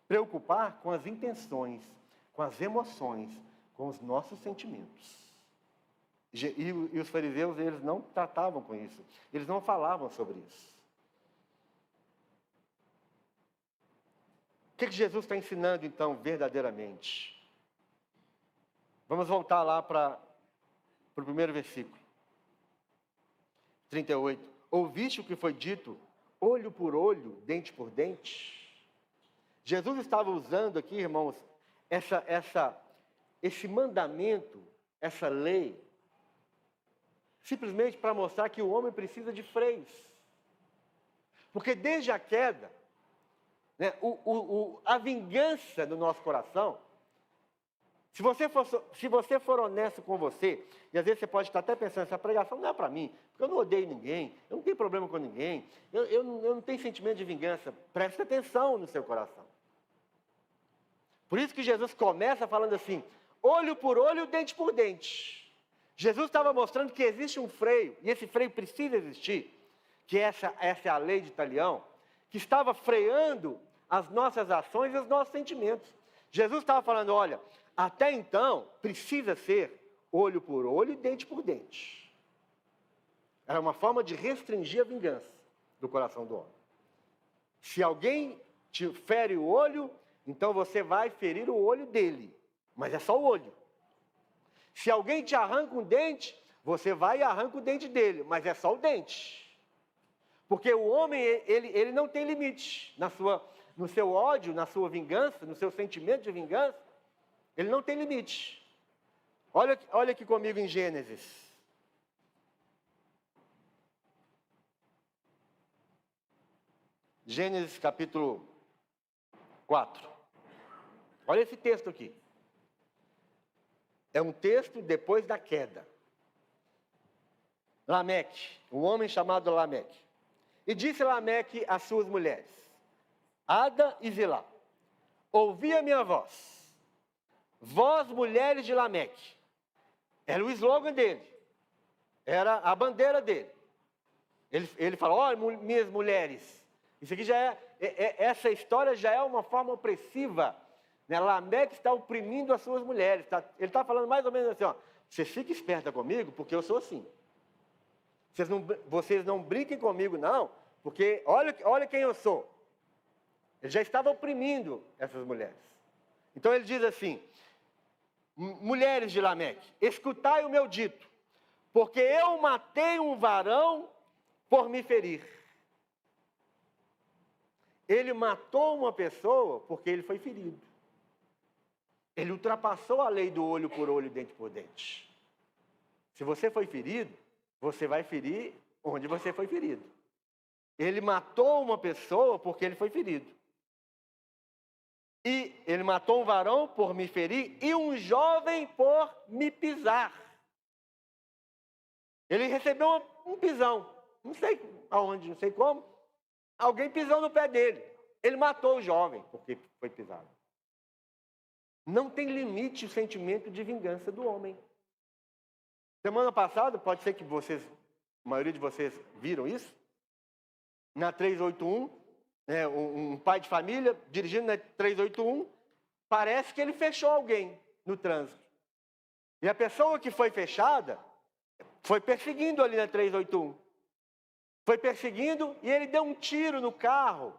preocupar com as intenções, com as emoções, com os nossos sentimentos. E os fariseus, eles não tratavam com isso. Eles não falavam sobre isso. O que Jesus está ensinando, então, verdadeiramente? Vamos voltar lá para o primeiro versículo. 38. Ouviste o que foi dito, olho por olho, dente por dente? Jesus estava usando aqui, irmãos, esse mandamento, essa lei, simplesmente para mostrar que o homem precisa de freios. Porque desde a queda, né, a vingança do nosso coração, se você for honesto com você, e às vezes você pode estar até pensando, essa pregação não é para mim, porque eu não odeio ninguém, eu não tenho problema com ninguém, eu não tenho sentimento de vingança. Preste atenção no seu coração. Por isso que Jesus começa falando assim, olho por olho, dente por dente. Jesus estava mostrando que existe um freio, e esse freio precisa existir, que essa é a lei de Talião, que estava freando as nossas ações e os nossos sentimentos. Jesus estava falando, olha, até então precisa ser olho por olho e dente por dente. Era uma forma de restringir a vingança do coração do homem. Se alguém te fere o olho, então você vai ferir o olho dele, mas é só o olho. Se alguém te arranca um dente, você vai e arranca o dente dele, mas é só o dente. Porque o homem, ele não tem limite no seu ódio, na sua vingança, no seu sentimento de vingança, ele não tem limite. Olha aqui comigo em Gênesis. Gênesis capítulo 4. Olha esse texto aqui. É um texto depois da queda. Lameque, um homem chamado Lameque. E disse Lameque às suas mulheres, Ada e Zilá, ouvi a minha voz, vós mulheres de Lameque. Era o slogan dele, era a bandeira dele. Ele falou, olha, minhas mulheres, isso aqui já essa história já é uma forma opressiva, né? Lameque está oprimindo as suas mulheres, ele está falando mais ou menos assim, ó, vocês fiquem espertas comigo, porque eu sou assim. Vocês não brinquem comigo, não, porque olha quem eu sou. Ele já estava oprimindo essas mulheres. Então ele diz assim, mulheres de Lameque, escutai o meu dito, porque eu matei um varão por me ferir. Ele matou uma pessoa porque ele foi ferido. Ele ultrapassou a lei do olho por olho, dente por dente. Se você foi ferido, você vai ferir onde você foi ferido. Ele matou uma pessoa porque ele foi ferido. E ele matou um varão por me ferir e um jovem por me pisar. Ele recebeu um pisão. Não sei aonde, não sei como. Alguém pisou no pé dele. Ele matou o jovem porque foi pisado. Não tem limite o sentimento de vingança do homem. Semana passada, pode ser que a maioria de vocês viram isso, na 381, né, um pai de família dirigindo na 381, parece que ele fechou alguém no trânsito. E a pessoa que foi fechada, foi perseguindo ali na 381. Foi perseguindo e ele deu um tiro no carro.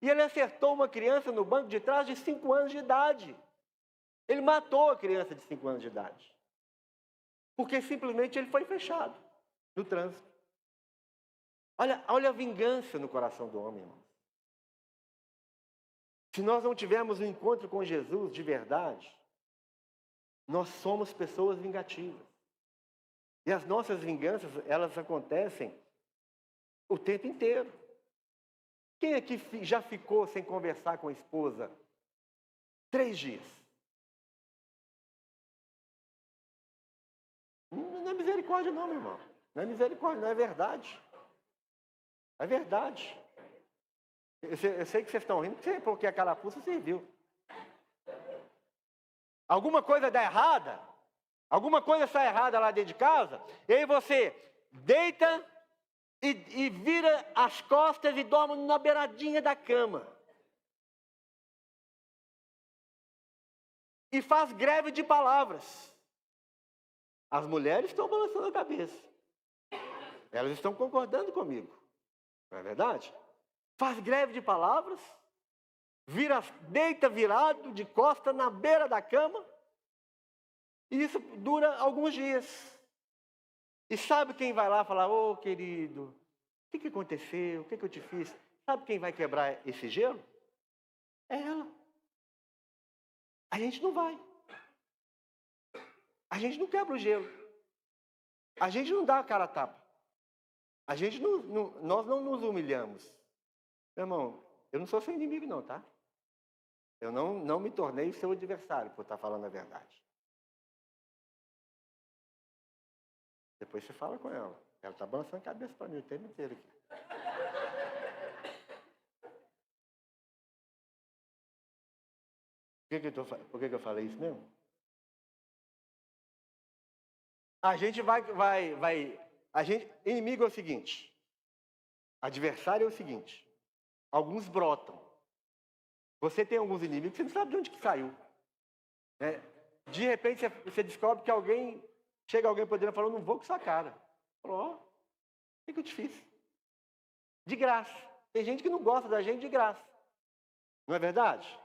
E ele acertou uma criança no banco de trás de 5 anos de idade. Ele matou a criança de 5 anos de idade. Porque simplesmente ele foi fechado no trânsito. Olha a vingança no coração do homem, irmão. Se nós não tivermos um encontro com Jesus de verdade, nós somos pessoas vingativas. E as nossas vinganças, elas acontecem o tempo inteiro. Quem aqui já ficou sem conversar com a esposa 3 dias? Não é misericórdia não, meu irmão. Não é misericórdia, não é verdade. É verdade. Eu sei que vocês estão rindo, porque a carapuça serviu. Alguma coisa dá errada, alguma coisa sai errada lá dentro de casa, e aí você deita e vira as costas e dorme na beiradinha da cama. E faz greve de palavras. As mulheres estão balançando a cabeça. Elas estão concordando comigo. Não é verdade? Faz greve de palavras, deita virado de costa na beira da cama, e isso dura alguns dias. E sabe quem vai lá falar, ô querido, o que aconteceu? O que eu te fiz? Sabe quem vai quebrar esse gelo? É ela. A gente não vai. A gente não quebra o gelo. A gente não dá a cara a tapa. Nós não nos humilhamos. Meu irmão, eu não sou seu inimigo não, tá? Eu não me tornei seu adversário por estar falando a verdade. Depois você fala com ela. Ela está balançando a cabeça para mim o tempo inteiro aqui. Por que eu falei isso mesmo? A gente inimigo é o seguinte, adversário é o seguinte, alguns brotam. Você tem alguns inimigos, você não sabe de onde que saiu. Né? De repente você descobre que chega alguém podendo falar, não vou com sua cara. Falou, o que eu te fiz? De graça. Tem gente que não gosta da gente de graça. Não é verdade?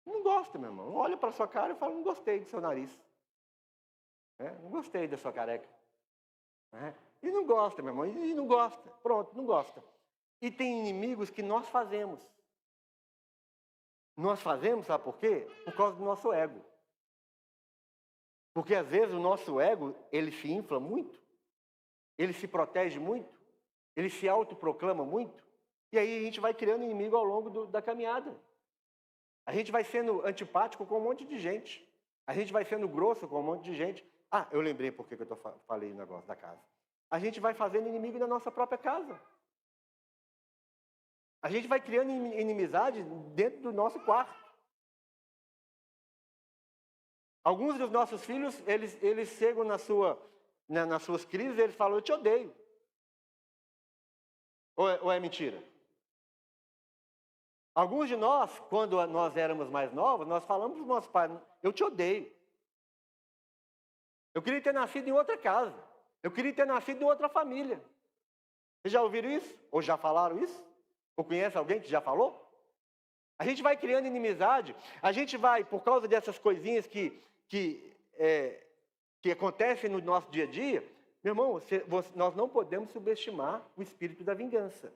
Não gosta, meu irmão. Olha para sua cara e fala, não gostei do seu nariz. Não gostei da sua careca. E não gosta, meu irmão. E não gosta. Pronto, não gosta. E tem inimigos que nós fazemos. Nós fazemos, sabe por quê? Por causa do nosso ego. Porque às vezes o nosso ego, ele se infla muito. Ele se protege muito. Ele se autoproclama muito. E aí a gente vai criando inimigo ao longo da caminhada. A gente vai sendo antipático com um monte de gente. A gente vai sendo grosso com um monte de gente. Eu lembrei por que eu falei o negócio da casa. A gente vai fazendo inimigo da nossa própria casa. A gente vai criando inimizade dentro do nosso quarto. Alguns dos nossos filhos, eles chegam nas suas crises e eles falam, eu te odeio. Ou é mentira? Alguns de nós, quando nós éramos mais novos, nós falamos para os nossos pais, eu te odeio. Eu queria ter nascido em outra casa. Eu queria ter nascido em outra família. Vocês já ouviram isso? Ou já falaram isso? Ou conhece alguém que já falou? A gente vai criando inimizade. A gente vai, por causa dessas coisinhas que acontecem no nosso dia a dia, meu irmão, nós não podemos subestimar o espírito da vingança.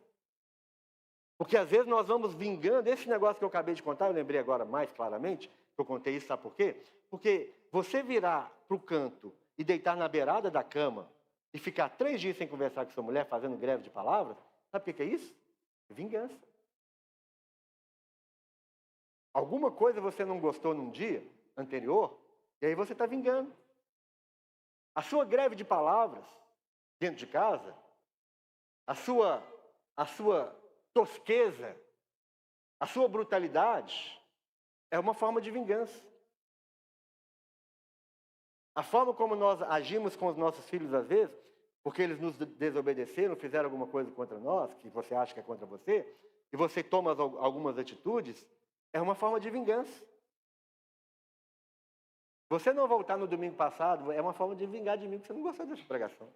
Porque às vezes nós vamos vingando, esse negócio que eu acabei de contar, eu lembrei agora mais claramente, que eu contei isso, sabe por quê? Porque você virar para o canto e deitar na beirada da cama e ficar 3 dias sem conversar com sua mulher, fazendo greve de palavras, sabe o que é isso? Vingança. Alguma coisa você não gostou num dia anterior, e aí você está vingando. A sua greve de palavras dentro de casa, a sua tosqueza, a sua brutalidade, é uma forma de vingança. A forma como nós agimos com os nossos filhos, às vezes, porque eles nos desobedeceram, fizeram alguma coisa contra nós, que você acha que é contra você, e você toma algumas atitudes, é uma forma de vingança. Você não voltar no domingo passado é uma forma de vingar de mim, porque você não gostou dessa pregação.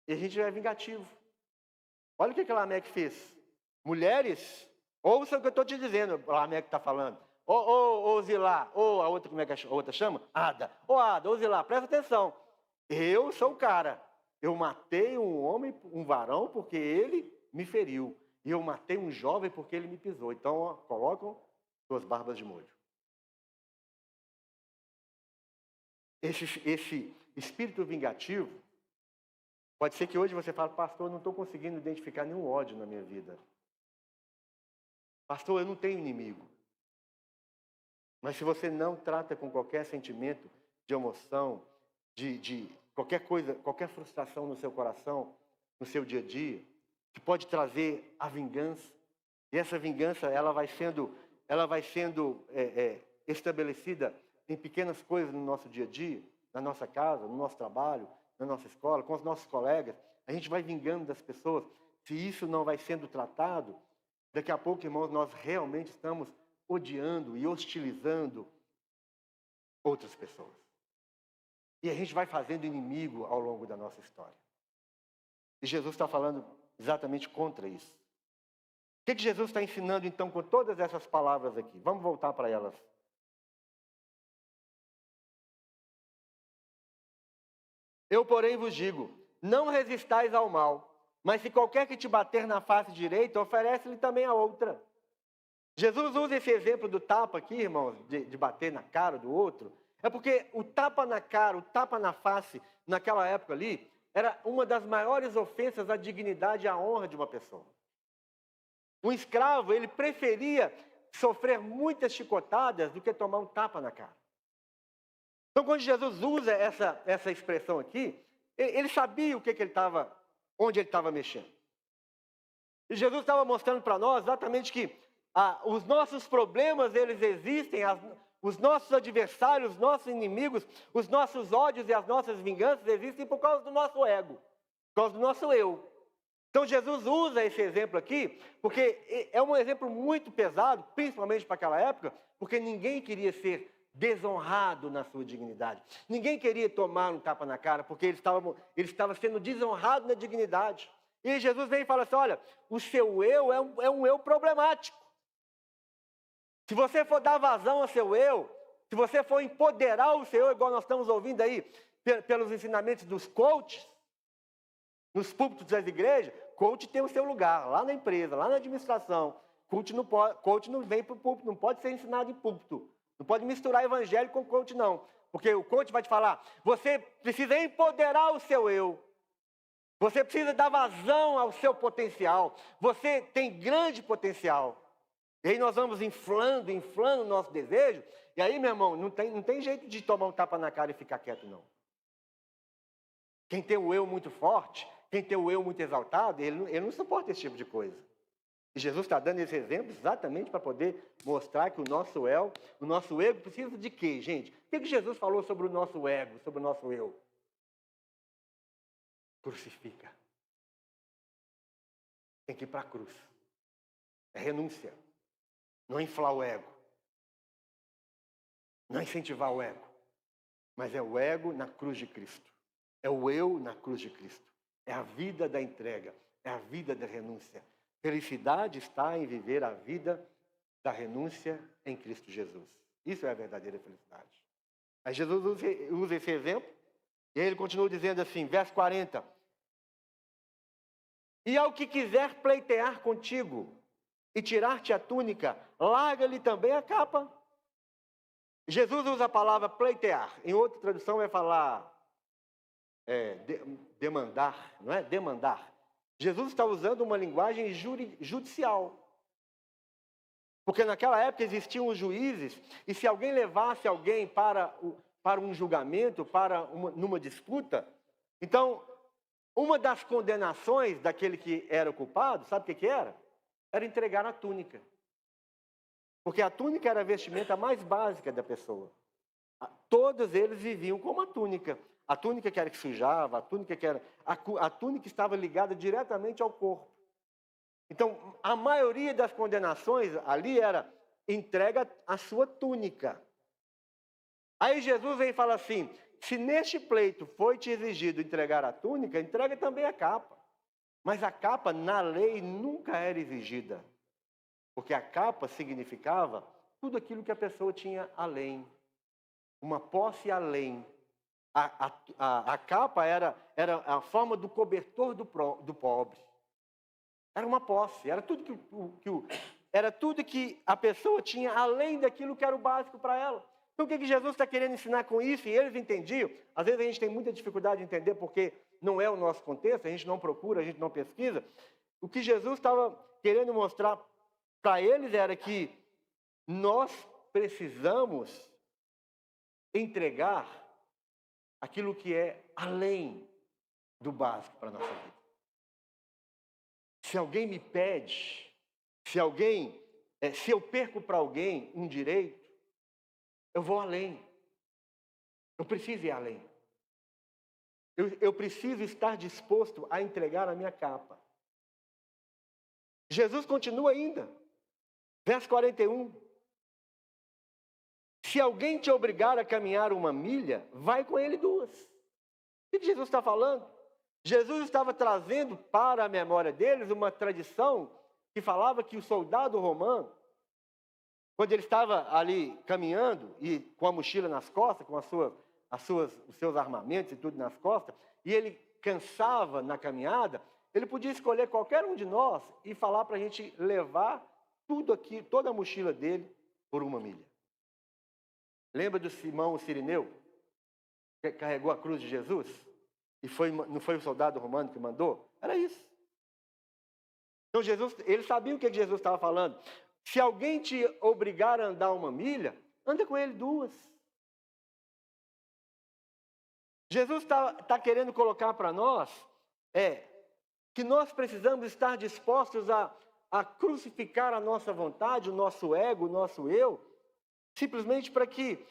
E a gente é vingativo. Olha o que Lameque fez. Mulheres, ouça o que eu estou te dizendo, Lameque está falando. Ô Zilá, ou a outra, como é que a outra chama? Ada. Ada, ô Zilá, presta atenção. Eu sou o cara. Eu matei um homem, um varão, porque ele me feriu. E eu matei um jovem porque ele me pisou. Então, colocam suas barbas de molho. Esse espírito vingativo, pode ser que hoje você fale, pastor, eu não estou conseguindo identificar nenhum ódio na minha vida. Pastor, eu não tenho inimigo. Mas se você não trata com qualquer sentimento de emoção, de qualquer coisa, qualquer frustração no seu coração, no seu dia a dia, que pode trazer a vingança, e essa vingança ela vai sendo estabelecida em pequenas coisas no nosso dia a dia, na nossa casa, no nosso trabalho, na nossa escola, com os nossos colegas, a gente vai vingando das pessoas. Se isso não vai sendo tratado, daqui a pouco, irmãos, nós realmente estamos odiando e hostilizando outras pessoas. E a gente vai fazendo inimigo ao longo da nossa história. E Jesus está falando exatamente contra isso. O que Jesus está ensinando, então, com todas essas palavras aqui? Vamos voltar para elas. Eu, porém, vos digo, não resistais ao mal, mas se qualquer que te bater na face direita, oferece-lhe também a outra. Jesus usa esse exemplo do tapa aqui, irmãos, de bater na cara do outro, é porque o tapa na cara, o tapa na face, naquela época ali, era uma das maiores ofensas à dignidade e à honra de uma pessoa. Um escravo, ele preferia sofrer muitas chicotadas do que tomar um tapa na cara. Então, quando Jesus usa essa expressão aqui, ele sabia o que ele estava, onde ele estava mexendo. E Jesus estava mostrando para nós exatamente que os nossos problemas, eles existem, os nossos adversários, os nossos inimigos, os nossos ódios e as nossas vinganças existem por causa do nosso ego, por causa do nosso eu. Então Jesus usa esse exemplo aqui, porque é um exemplo muito pesado, principalmente para aquela época, porque ninguém queria ser desonrado na sua dignidade. Ninguém queria tomar um tapa na cara, porque ele estava sendo desonrado na dignidade. E Jesus vem e fala assim, olha, o seu eu é um eu problemático. Se você for dar vazão ao seu eu, se você for empoderar o seu eu, igual nós estamos ouvindo aí, pelos ensinamentos dos coaches, nos púlpitos das igrejas, coach tem o seu lugar, lá na empresa, lá na administração. Coach não vem para o púlpito, não pode ser ensinado em púlpito. Não pode misturar evangelho com coach, não. Porque o coach vai te falar, você precisa empoderar o seu eu. Você precisa dar vazão ao seu potencial. Você tem grande potencial. E aí nós vamos inflando o nosso desejo. E aí, meu irmão, não tem jeito de tomar um tapa na cara e ficar quieto, não. Quem tem o eu muito forte, quem tem o eu muito exaltado, ele não suporta esse tipo de coisa. E Jesus está dando esse exemplo exatamente para poder mostrar que o nosso ego precisa de quê, gente? O que Jesus falou sobre o nosso ego, sobre o nosso eu? Crucifica. Tem que ir para a cruz. É renúncia. Não inflar o ego. Não incentivar o ego. Mas é o ego na cruz de Cristo. É o eu na cruz de Cristo. É a vida da entrega. É a vida da renúncia. Felicidade está em viver a vida da renúncia em Cristo Jesus. Isso é a verdadeira felicidade. Aí Jesus usa esse exemplo, e aí ele continua dizendo assim, verso 40. E ao que quiser pleitear contigo e tirar-te a túnica, larga-lhe também a capa. Jesus usa a palavra pleitear. Em outra tradução vai falar demandar, não é? Demandar. Jesus está usando uma linguagem judicial. Porque naquela época existiam os juízes, e se alguém levasse alguém para um julgamento, numa disputa, então, uma das condenações daquele que era o culpado, sabe o que era? Era entregar a túnica. Porque a túnica era a vestimenta mais básica da pessoa. Todos eles viviam com uma túnica. A túnica que era que sujava, a túnica estava ligada diretamente ao corpo. Então, a maioria das condenações ali era entrega a sua túnica. Aí Jesus vem e fala assim, se neste pleito foi te exigido entregar a túnica, entrega também a capa. Mas a capa, na lei, nunca era exigida. Porque a capa significava tudo aquilo que a pessoa tinha além. Uma posse além. A capa era a forma do cobertor do pobre. Era uma posse, era tudo que a pessoa tinha além daquilo que era o básico para ela. Então o que Jesus está querendo ensinar com isso? E eles entendiam. Às vezes a gente tem muita dificuldade de entender porque não é o nosso contexto, a gente não procura, a gente não pesquisa. O que Jesus estava querendo mostrar para eles era que nós precisamos entregar aquilo que é além do básico para a nossa vida. Se alguém me pede, se eu perco para alguém um direito, eu vou além. Eu preciso ir além. Eu preciso estar disposto a entregar a minha capa. Jesus continua ainda. Verso 41. Se alguém te obrigar a caminhar 1 milha, vai com ele 2. O que Jesus está falando? Jesus estava trazendo para a memória deles uma tradição que falava que o soldado romano, quando ele estava ali caminhando e com a mochila nas costas, com os seus armamentos e tudo nas costas, e ele cansava na caminhada, ele podia escolher qualquer um de nós e falar para a gente levar tudo aqui, toda a mochila dele, por 1 milha. Lembra do Simão o Cirineu, que carregou a cruz de Jesus? E não foi o soldado romano que mandou? Era isso. Então ele sabia o que Jesus estava falando. Se alguém te obrigar a andar 1 milha, anda com ele 2. Jesus está querendo colocar para nós que nós precisamos estar dispostos a crucificar a nossa vontade, o nosso ego, o nosso eu, simplesmente para que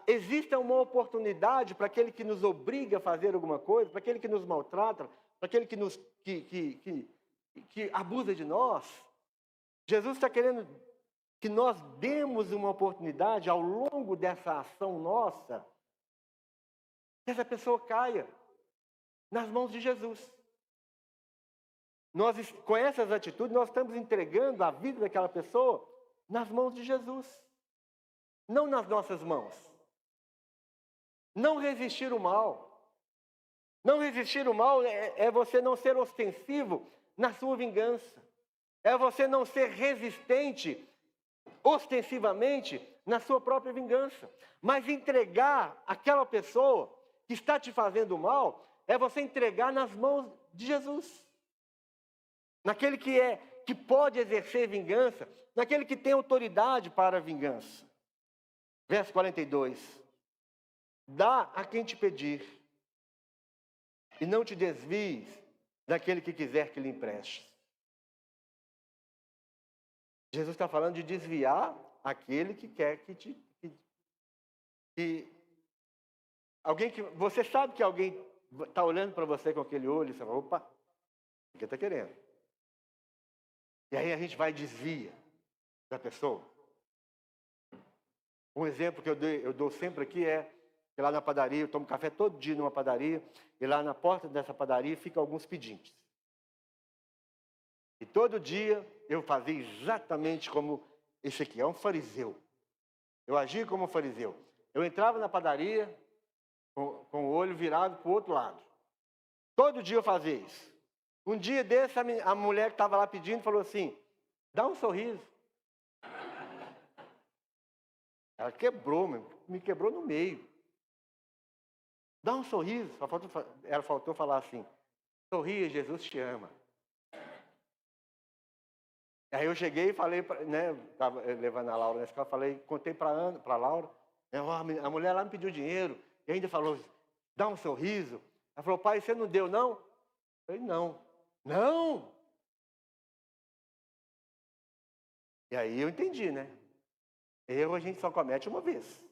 exista uma oportunidade para aquele que nos obriga a fazer alguma coisa, para aquele que nos maltrata, para aquele que abusa de nós. Jesus está querendo que nós demos uma oportunidade ao longo dessa ação nossa, que essa pessoa caia nas mãos de Jesus. Nós, com essas atitudes, nós estamos entregando a vida daquela pessoa nas mãos de Jesus, não nas nossas mãos. Não resistir o mal. Não resistir o mal é você não ser ostensivo na sua vingança. É você não ser resistente ostensivamente na sua própria vingança. Mas entregar aquela pessoa que está te fazendo mal, é você entregar nas mãos de Jesus. Naquele que pode exercer vingança, naquele que tem autoridade para a vingança. Verso 42. Dá a quem te pedir, e não te desvies daquele que quiser que lhe empreste. Jesus está falando de desviar aquele que quer alguém que você sabe que alguém está olhando para você com aquele olho e você fala, opa, o que está querendo? E aí a gente vai e desvia da pessoa. Um exemplo que eu dou sempre aqui é que lá na padaria, eu tomo café todo dia numa padaria, e lá na porta dessa padaria ficam alguns pedintes. E todo dia eu fazia exatamente como esse aqui, é um fariseu. Eu agia como um fariseu. Eu entrava na padaria com o olho virado para o outro lado. Todo dia eu fazia isso. Um dia desse, a mulher que estava lá pedindo falou assim, dá um sorriso. Ela quebrou, me quebrou no meio. Dá um sorriso. Ela faltou falar assim, sorria, Jesus te ama. Aí eu cheguei e falei, estava levando a Laura nesse carro, contei para a Laura, a mulher lá me pediu dinheiro, e ainda falou, dá um sorriso. Ela falou, pai, você não deu não? Eu falei, não. Não! E aí eu entendi, né? Erro a gente só comete uma vez.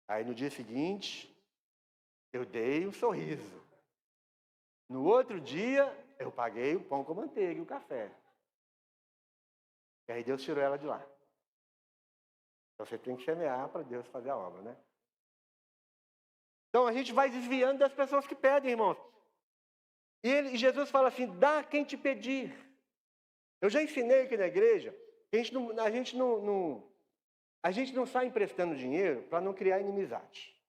Aí no dia seguinte, eu dei um sorriso. No outro dia, eu paguei o pão com manteiga e o café. E aí Deus tirou ela de lá. Então você tem que semear para Deus fazer a obra, né? Então a gente vai desviando das pessoas que pedem, irmãos. E Jesus fala assim, dá quem te pedir. Eu já ensinei aqui na igreja, que a gente não sai emprestando dinheiro para não criar inimizade.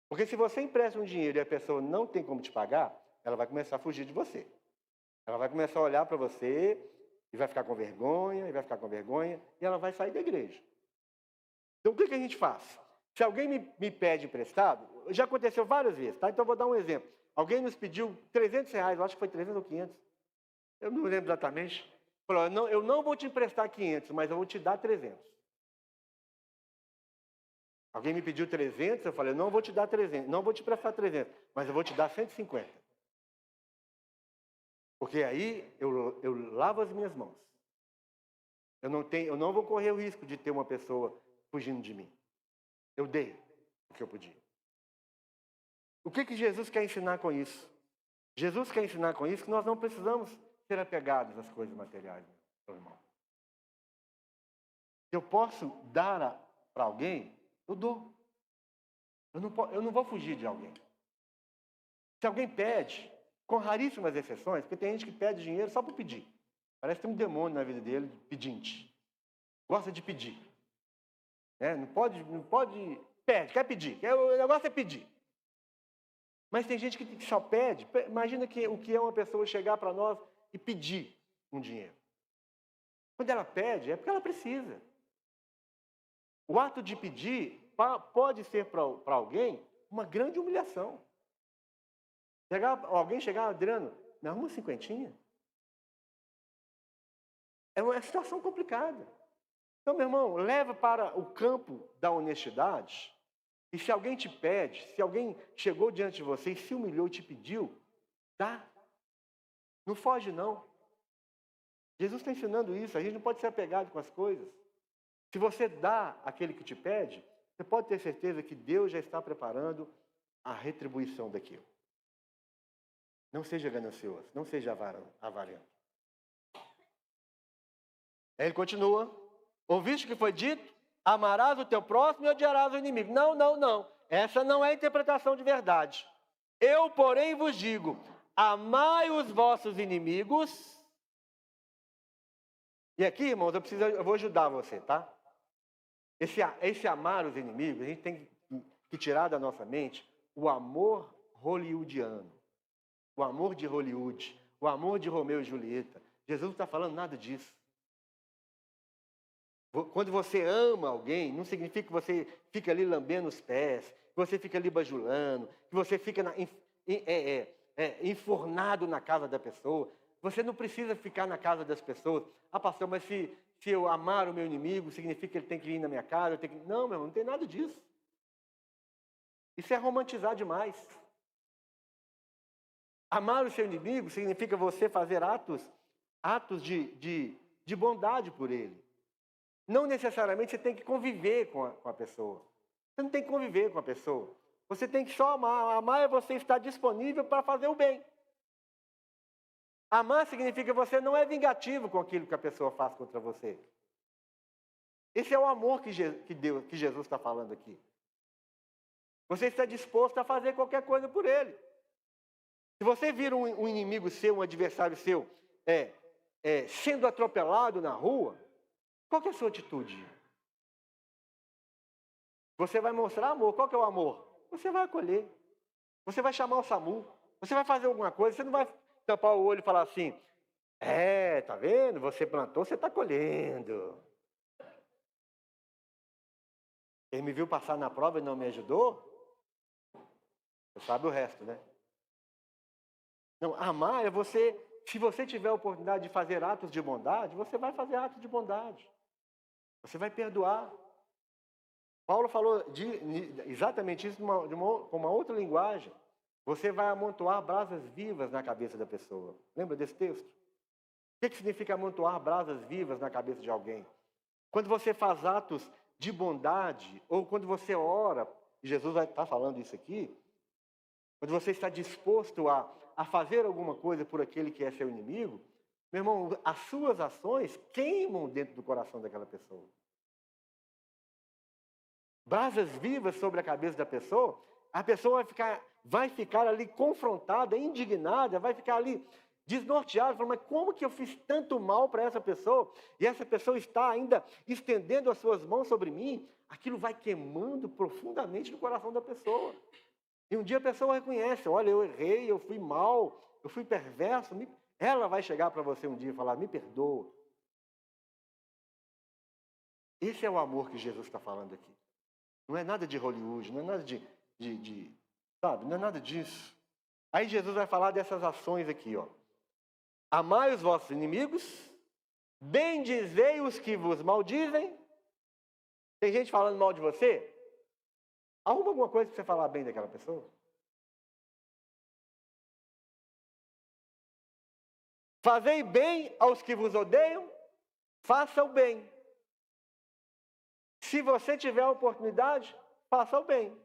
Porque se você empresta um dinheiro e a pessoa não tem como te pagar, ela vai começar a fugir de você. Ela vai começar a olhar para você e vai ficar com vergonha, e ela vai sair da igreja. Então o que a gente faz? Se alguém me pede emprestado, já aconteceu várias vezes, tá? Então eu vou dar um exemplo. Alguém nos pediu R$300, eu acho que foi 300 ou 500. Eu não lembro exatamente. Falou, não, eu não vou te emprestar 500, mas eu vou te dar 300. Alguém me pediu 300, eu falei, não vou te dar 300, não vou te emprestar 300, mas eu vou te dar 150. Porque aí eu lavo as minhas mãos. Eu não vou correr o risco de ter uma pessoa fugindo de mim. Eu dei o que eu podia. O que Jesus quer ensinar com isso? Jesus quer ensinar com isso que nós não precisamos ser apegados às coisas materiais, meu irmão. Se eu posso dar para alguém, eu dou. Eu não vou fugir de alguém. Se alguém pede, com raríssimas exceções, porque tem gente que pede dinheiro só para pedir. Parece que tem um demônio na vida dele, pedinte. Gosta de pedir. Não pode, pede, quer pedir. O negócio é pedir. Mas tem gente que só pede. Imagina o que é uma pessoa chegar para nós e pedir um dinheiro. Quando ela pede, é porque ela precisa. O ato de pedir pode ser para alguém uma grande humilhação. Alguém chegar, Adriano, me arruma 50. É uma situação complicada. Então, meu irmão, leva para o campo da honestidade. E se alguém te pede, se alguém chegou diante de você e se humilhou e te pediu, dá. Não foge, não. Jesus está ensinando isso. A gente não pode ser apegado com as coisas. Se você dá aquele que te pede, você pode ter certeza que Deus já está preparando a retribuição daquilo. Não seja ganancioso, não seja avarento. Aí ele continua. Ouviste o que foi dito? Amarás o teu próximo e odiarás o inimigo. Não, não, não. Essa não é a interpretação de verdade. Eu, porém, vos digo, amai os vossos inimigos. E aqui, irmãos, eu vou ajudar você, tá? Esse amar os inimigos, a gente tem que tirar da nossa mente o amor hollywoodiano. O amor de Hollywood. O amor de Romeu e Julieta. Jesus não está falando nada disso. Quando você ama alguém, não significa que você fica ali lambendo os pés, que você fica ali bajulando, que você fica enfornado na casa da pessoa. Você não precisa ficar na casa das pessoas. Ah, pastor, mas se eu amar o meu inimigo, significa que ele tem que vir na minha casa? Não, meu irmão, não tem nada disso. Isso é romantizar demais. Amar o seu inimigo significa você fazer atos de bondade por ele. Não necessariamente você tem que conviver com a pessoa. Você não tem que conviver com a pessoa. Você tem que só amar. Amar é você estar disponível para fazer o bem. Amar significa que você não é vingativo com aquilo que a pessoa faz contra você. Esse é o amor que Jesus está falando aqui. Você está disposto a fazer qualquer coisa por ele. Se você vir um inimigo seu, um adversário seu, sendo atropelado na rua, qual que é a sua atitude? Você vai mostrar amor. Qual que é o amor? Você vai acolher. Você vai chamar o SAMU. Você vai fazer alguma coisa. Você não vai tampar o olho e falar assim, tá vendo? Você plantou, você está colhendo. Ele me viu passar na prova e não me ajudou? Você sabe o resto, né? Não, amar é você, se você tiver a oportunidade de fazer atos de bondade, você vai fazer atos de bondade. Você vai perdoar. Paulo falou exatamente isso com uma outra linguagem. Você vai amontoar brasas vivas na cabeça da pessoa. Lembra desse texto? O que significa amontoar brasas vivas na cabeça de alguém? Quando você faz atos de bondade, ou quando você ora, e Jesus vai estar falando isso aqui, quando você está disposto a fazer alguma coisa por aquele que é seu inimigo, meu irmão, as suas ações queimam dentro do coração daquela pessoa. Brasas vivas sobre a cabeça da pessoa, a pessoa vai ficar ali confrontada, indignada, vai ficar ali desnorteada, falando, mas como que eu fiz tanto mal para essa pessoa? E essa pessoa está ainda estendendo as suas mãos sobre mim? Aquilo vai queimando profundamente no coração da pessoa. E um dia a pessoa reconhece, olha, eu errei, eu fui mal, eu fui perverso. Ela vai chegar para você um dia e falar, me perdoa. Esse é o amor que Jesus está falando aqui. Não é nada de Hollywood, não é nada sabe, não é nada disso. Aí Jesus vai falar dessas ações aqui, ó. Amai os vossos inimigos, bendizei os que vos maldizem. Tem gente falando mal de você? Arruma alguma coisa para você falar bem daquela pessoa? Fazei bem aos que vos odeiam, faça o bem. Se você tiver a oportunidade, faça o bem.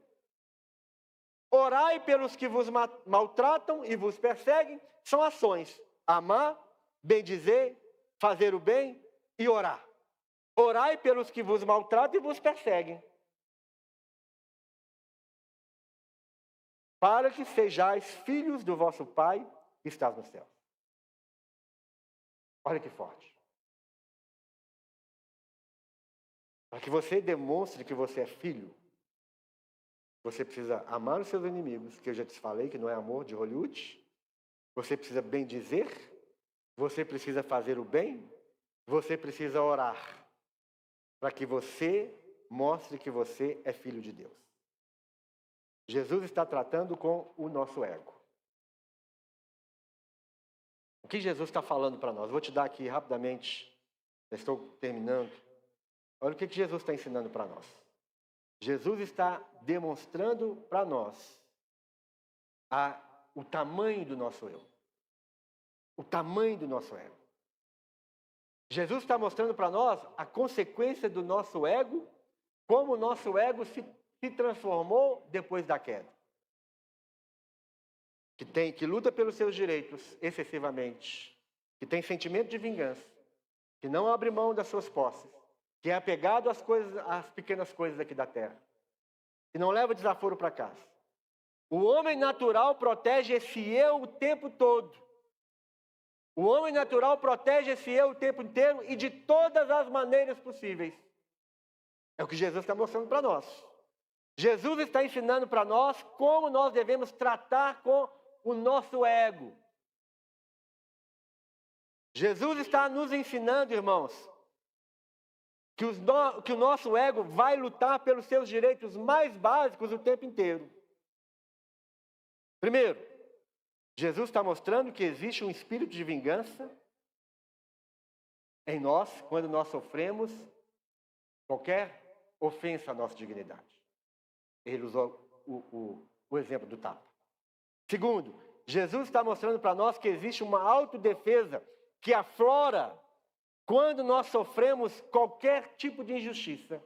Orai pelos que vos maltratam e vos perseguem, são ações. Amar, bendizer, fazer o bem e orar. Orai pelos que vos maltratam e vos perseguem, para que sejais filhos do vosso Pai que está no céu. Olha que forte. Para que você demonstre que você é filho, você precisa amar os seus inimigos, que eu já te falei que não é amor de Hollywood. Você precisa bendizer, você precisa fazer o bem, você precisa orar, para que você mostre que você é filho de Deus. Jesus está tratando com o nosso ego. O que Jesus está falando para nós? Vou te dar aqui rapidamente, já estou terminando. Olha o que Jesus está ensinando para nós. Jesus está demonstrando para nós o tamanho do nosso eu. O tamanho do nosso ego. Jesus está mostrando para nós a consequência do nosso ego, como o nosso ego se transformou depois da queda. Que luta pelos seus direitos excessivamente, que tem sentimento de vingança, que não abre mão das suas posses, que é apegado às pequenas coisas aqui da terra, que não leva desaforo para casa. O homem natural protege esse eu o tempo todo. O homem natural protege esse eu o tempo inteiro e de todas as maneiras possíveis. É o que Jesus está mostrando para nós. Jesus está ensinando para nós como nós devemos tratar com o nosso ego. Jesus está nos ensinando, irmãos, que o nosso ego vai lutar pelos seus direitos mais básicos o tempo inteiro. Primeiro, Jesus está mostrando que existe um espírito de vingança em nós quando nós sofremos qualquer ofensa à nossa dignidade. Ele usou o exemplo do tapa. Segundo, Jesus está mostrando para nós que existe uma autodefesa que aflora quando nós sofremos qualquer tipo de injustiça.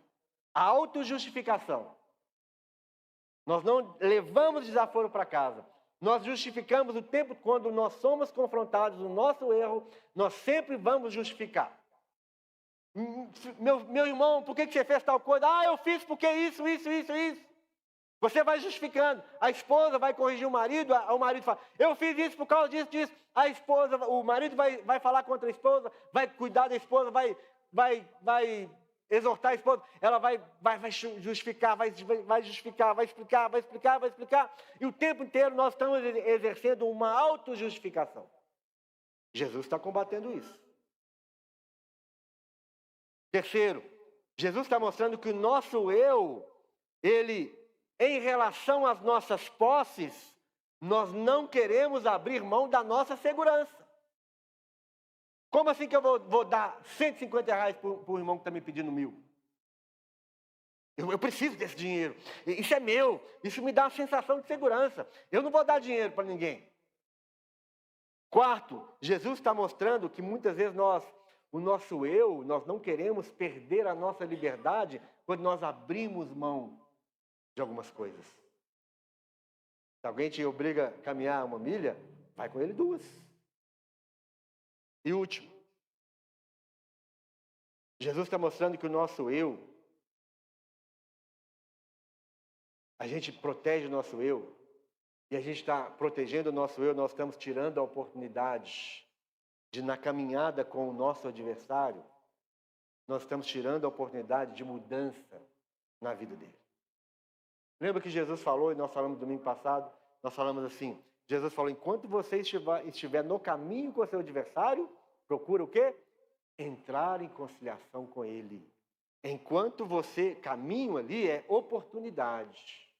A autojustificação. Nós não levamos desaforo para casa. Nós justificamos o tempo quando nós somos confrontados no nosso erro, nós sempre vamos justificar. Meu irmão, por que você fez tal coisa? Eu fiz porque isso. Você vai justificando. A esposa vai corrigir o marido fala, eu fiz isso por causa disso. O marido vai falar contra a esposa, vai cuidar da esposa, vai exortar a esposa, ela vai justificar, vai explicar. E o tempo inteiro nós estamos exercendo uma autojustificação. Jesus está combatendo isso. Terceiro, Jesus está mostrando que o nosso eu, em relação às nossas posses, nós não queremos abrir mão da nossa segurança. Como assim que eu vou dar R$150 para o irmão que está me pedindo 1.000? Eu preciso desse dinheiro. Isso é meu. Isso me dá uma sensação de segurança. Eu não vou dar dinheiro para ninguém. Quarto, Jesus está mostrando que muitas vezes nós não queremos perder a nossa liberdade quando nós abrimos mão de algumas coisas. Se alguém te obriga a caminhar 1 milha, vai com ele 2. E último, Jesus está mostrando que o nosso eu, a gente protege o nosso eu, e a gente está protegendo o nosso eu, nós estamos tirando a oportunidade de, na caminhada com o nosso adversário, nós estamos tirando a oportunidade de mudança na vida dele. Lembra que Jesus falou, e nós falamos domingo passado, nós falamos assim, Jesus falou, enquanto você estiver no caminho com o seu adversário, procura o quê? Entrar em conciliação com ele. Enquanto você, caminho ali é oportunidade.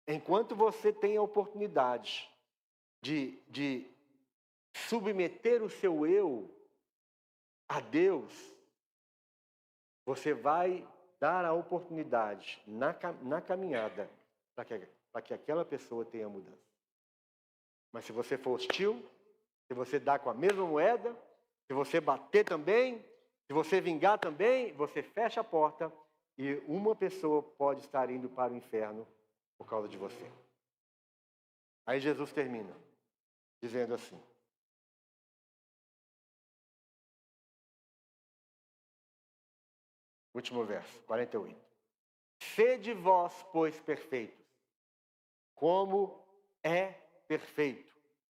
Enquanto você tem a oportunidade de submeter o seu eu a Deus, você vai dar a oportunidade na caminhada para que aquela pessoa tenha mudança. Mas se você for hostil, se você dar com a mesma moeda, se você bater também, se você vingar também, você fecha a porta e uma pessoa pode estar indo para o inferno por causa de você. Aí Jesus termina dizendo assim: último verso, 48. Sede vós, pois, perfeitos, como é perfeito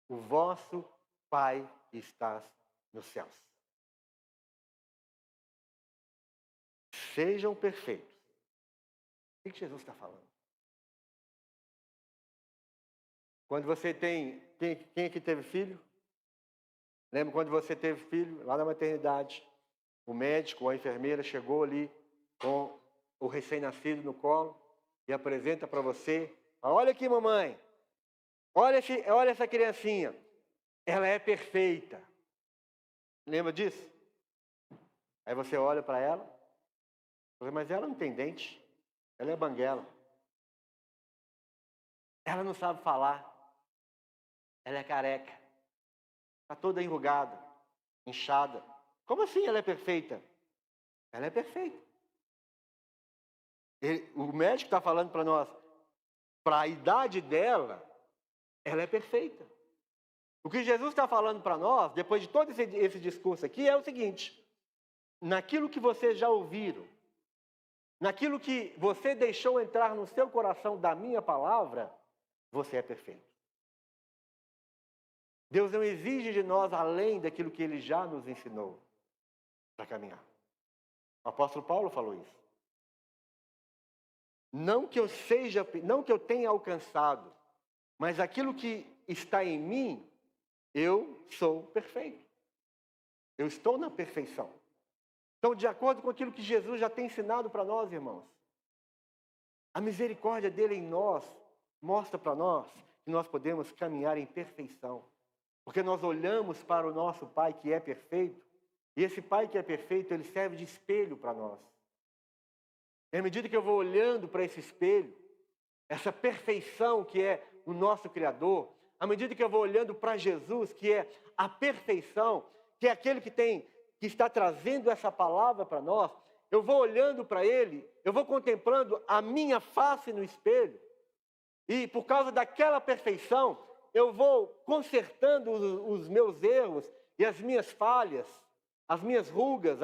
o vosso Pai que estás nos céus. Sejam perfeitos. O que Jesus está falando? Quando você tem... Quem aqui teve filho? Lembra quando você teve filho, lá na maternidade, o médico ou a enfermeira chegou ali com o recém-nascido no colo e apresenta para você, fala, olha aqui, mamãe, olha essa criancinha, ela é perfeita. Lembra disso? Aí você olha para ela, mas ela não tem dente, ela é banguela. Ela não sabe falar, ela é careca, está toda enrugada, inchada, Como assim ela é perfeita? Ela é perfeita. O médico está falando para nós, para a idade dela, ela é perfeita. O que Jesus está falando para nós, depois de todo esse discurso aqui, é o seguinte: naquilo que vocês já ouviram, naquilo que você deixou entrar no seu coração da minha palavra, você é perfeito. Deus não exige de nós além daquilo que Ele já nos ensinou para caminhar. O apóstolo Paulo falou isso. Não que eu tenha alcançado, mas aquilo que está em mim, eu sou perfeito. Eu estou na perfeição. Então, de acordo com aquilo que Jesus já tem ensinado para nós, irmãos, a misericórdia dele em nós mostra para nós que nós podemos caminhar em perfeição. Porque nós olhamos para o nosso Pai que é perfeito, e esse Pai que é perfeito, ele serve de espelho para nós. E à medida que eu vou olhando para esse espelho, essa perfeição que é o nosso Criador, à medida que eu vou olhando para Jesus, que é a perfeição, que é aquele que está trazendo essa palavra para nós, eu vou olhando para Ele, eu vou contemplando a minha face no espelho, e por causa daquela perfeição, eu vou consertando os meus erros e as minhas falhas, as minhas rugas,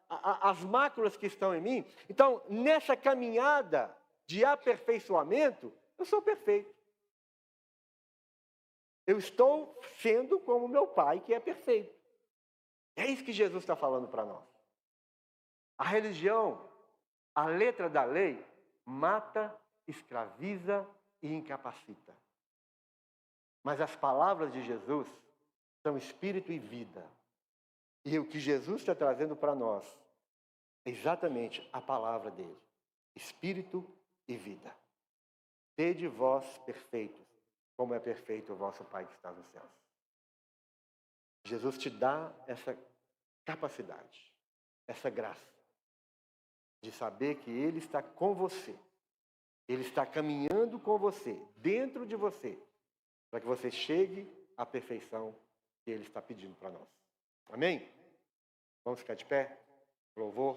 as máculas que estão em mim. Então, nessa caminhada de aperfeiçoamento, eu sou perfeito. Eu estou sendo como meu Pai, que é perfeito. É isso que Jesus está falando para nós. A religião, a letra da lei, mata, escraviza e incapacita. Mas as palavras de Jesus são espírito e vida. E o que Jesus está trazendo para nós é exatamente a palavra dele. Espírito e vida. Sede vós perfeitos, como é perfeito o vosso Pai que está nos céus. Jesus te dá essa capacidade, essa graça, de saber que Ele está com você. Ele está caminhando com você, dentro de você, para que você chegue à perfeição que Ele está pedindo para nós. Amém? Vamos ficar de pé? Louvor.